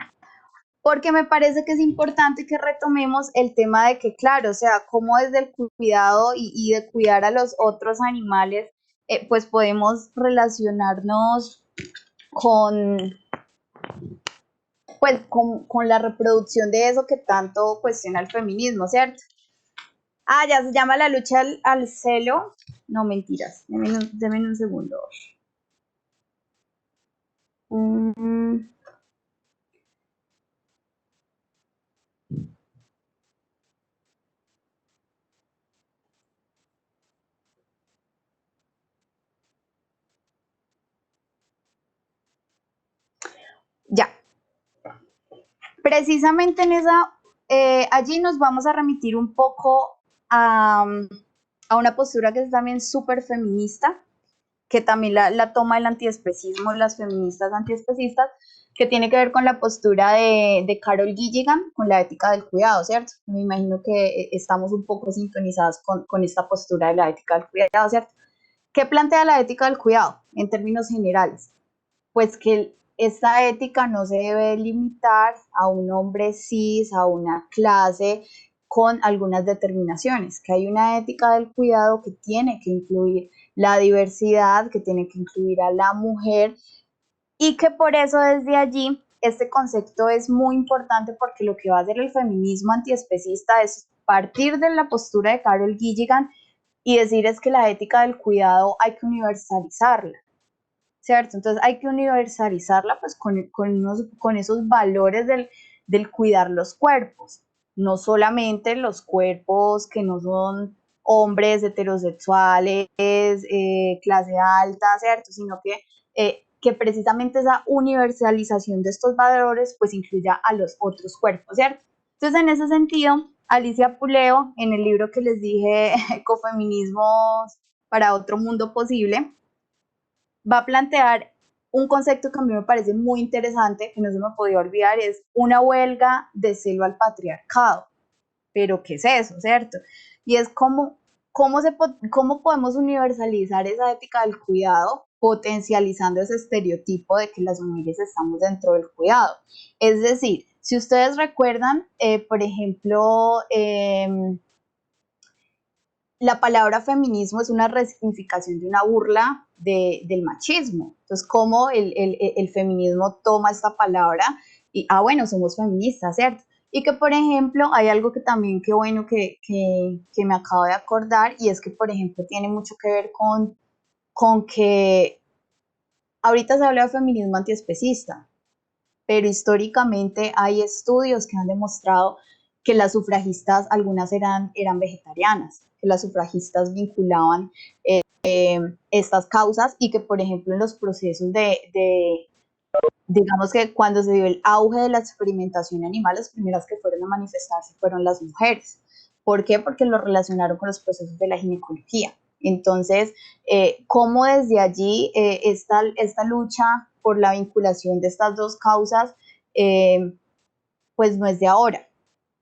porque me parece que es importante que retomemos el tema de que, claro, o sea, cómo desde el cuidado y de cuidar a los otros animales, pues podemos relacionarnos con, pues, con la reproducción de eso que tanto cuestiona el feminismo, ¿cierto? Ah, ya se llama la lucha al celo. No, mentiras, denme un segundo. Ya, precisamente en esa, allí nos vamos a remitir un poco a una postura que es también súper feminista, que también la toma el antiespecismo, las feministas antiespecistas, que tiene que ver con la postura de Carol Gilligan, con la ética del cuidado, ¿cierto? Me imagino que estamos un poco sintonizadas con esta postura de la ética del cuidado, ¿cierto? ¿Qué plantea la ética del cuidado en términos generales? Pues que esta ética no se debe limitar a un hombre cis, a una clase, con algunas determinaciones, que hay una ética del cuidado que tiene que incluir la diversidad, que tiene que incluir a la mujer, y que por eso desde allí este concepto es muy importante, porque lo que va a hacer el feminismo antiespecista es partir de la postura de Carol Gilligan y decir es que la ética del cuidado hay que universalizarla, ¿cierto? Entonces hay que universalizarla pues con esos valores del cuidar los cuerpos, no solamente los cuerpos que no son hombres heterosexuales, clase alta, ¿cierto? Sino que precisamente esa universalización de estos valores pues incluya a los otros cuerpos, ¿cierto? Entonces, en ese sentido, Alicia Puleo, en el libro que les dije, Ecofeminismos para otro mundo posible, va a plantear un concepto que a mí me parece muy interesante, que no se me podía olvidar, es una huelga de celo al patriarcado. Pero, ¿qué es eso, cierto? Y es cómo podemos universalizar esa ética del cuidado, potencializando ese estereotipo de que las mujeres estamos dentro del cuidado. Es decir, si ustedes recuerdan, por ejemplo, la palabra feminismo es una resignificación de una burla del machismo. Entonces, ¿cómo el feminismo toma esta palabra? Y, bueno, somos feministas, ¿cierto? Y que, por ejemplo, hay algo que también, qué bueno que me acabo de acordar, y es que, por ejemplo, tiene mucho que ver con que ahorita se habla de feminismo antiespecista, pero históricamente hay estudios que han demostrado que las sufragistas, algunas eran vegetarianas, que las sufragistas vinculaban estas causas, y que, por ejemplo, en los procesos digamos que cuando se dio el auge de la experimentación animal, las primeras que fueron a manifestarse fueron las mujeres. ¿Por qué? Porque lo relacionaron con los procesos de la ginecología. Entonces, cómo desde allí esta lucha por la vinculación de estas dos causas, pues no es de ahora,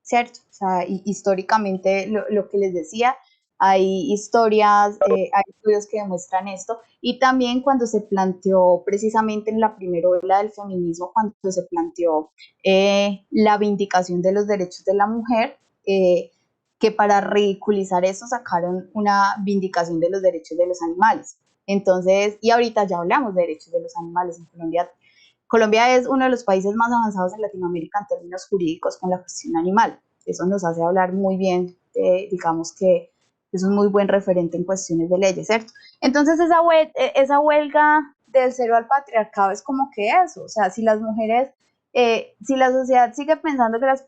¿cierto? O sea, históricamente, lo que les decía, hay historias, hay estudios que demuestran esto, y también cuando se planteó precisamente en la primera ola del feminismo, cuando se planteó la vindicación de los derechos de la mujer, que para ridiculizar eso sacaron una vindicación de los derechos de los animales. Entonces, y ahorita ya hablamos de derechos de los animales en Colombia. Colombia es uno de los países más avanzados en Latinoamérica en términos jurídicos con la cuestión animal. Eso nos hace hablar muy bien, digamos que es un muy buen referente en cuestiones de leyes, ¿cierto? Entonces esa huelga del cero al patriarcado es como que eso, o sea, si las mujeres, si la sociedad sigue pensando que las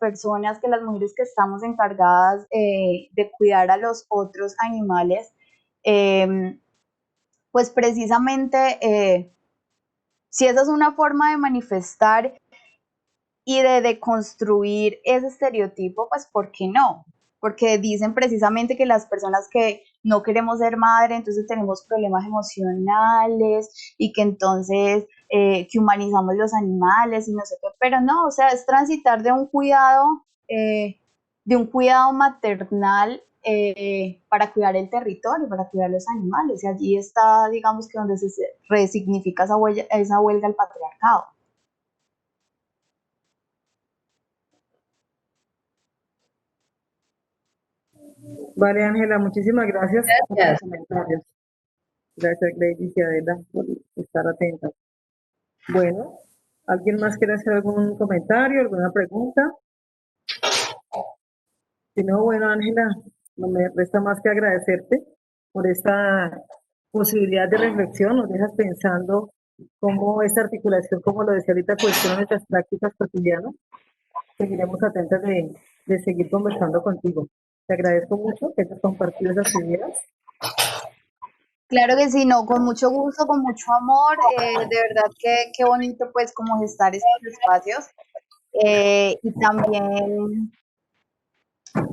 mujeres que estamos encargadas de cuidar a los otros animales, pues precisamente si esa es una forma de manifestar y de deconstruir ese estereotipo, pues ¿por qué no? Porque dicen precisamente que las personas que no queremos ser madre, entonces tenemos problemas emocionales, y que entonces que humanizamos los animales y no sé qué, pero no, o sea, es transitar de un cuidado maternal para cuidar el territorio, para cuidar los animales, y allí está, digamos que donde se resignifica esa huelga al patriarcado. Vale, Ángela, muchísimas gracias por los comentarios. Gracias, Gladys y Adela, por estar atentas. Bueno, ¿alguien más quiere hacer algún comentario, alguna pregunta? Si no, bueno, Ángela, no me resta más que agradecerte por esta posibilidad de reflexión. Nos dejas pensando cómo esta articulación, como lo decía ahorita, cuestiona nuestras prácticas cotidianas. Seguiremos atentas de seguir conversando contigo. Te agradezco mucho que hayas compartido esas ideas. Claro que sí, no, con mucho gusto, con mucho amor, de verdad que qué bonito pues como gestar estos espacios, y también,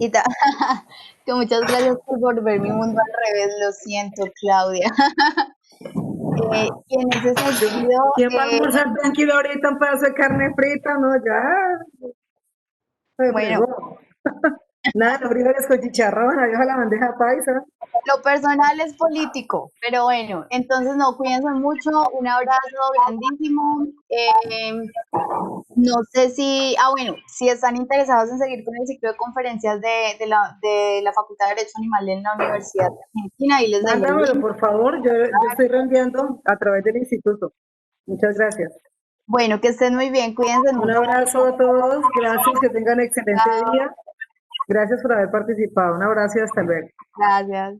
que muchas gracias por volver mi mundo al revés, lo siento, Claudia. Y en ese sentido, ¿Quién va a almorzar tranquilo ahorita un pedazo de carne frita? No, ya. Se bueno, fregó. Nada, los frijoles con chicharrón, adiós a la bandeja paisa. lo personal es político, pero bueno, entonces no, cuídense mucho, un abrazo grandísimo. No sé si, bueno, si están interesados en seguir con el ciclo de conferencias de la Facultad de Derecho Animal en la Universidad de Argentina, ahí les dejé el Mándamelo, link. por favor. Yo estoy reenviando a través del instituto. Muchas gracias. Bueno, que estén muy bien, cuídense Un mucho. abrazo a todos. Gracias, que tengan excelente día. Gracias por haber participado. Un abrazo y hasta luego. Gracias.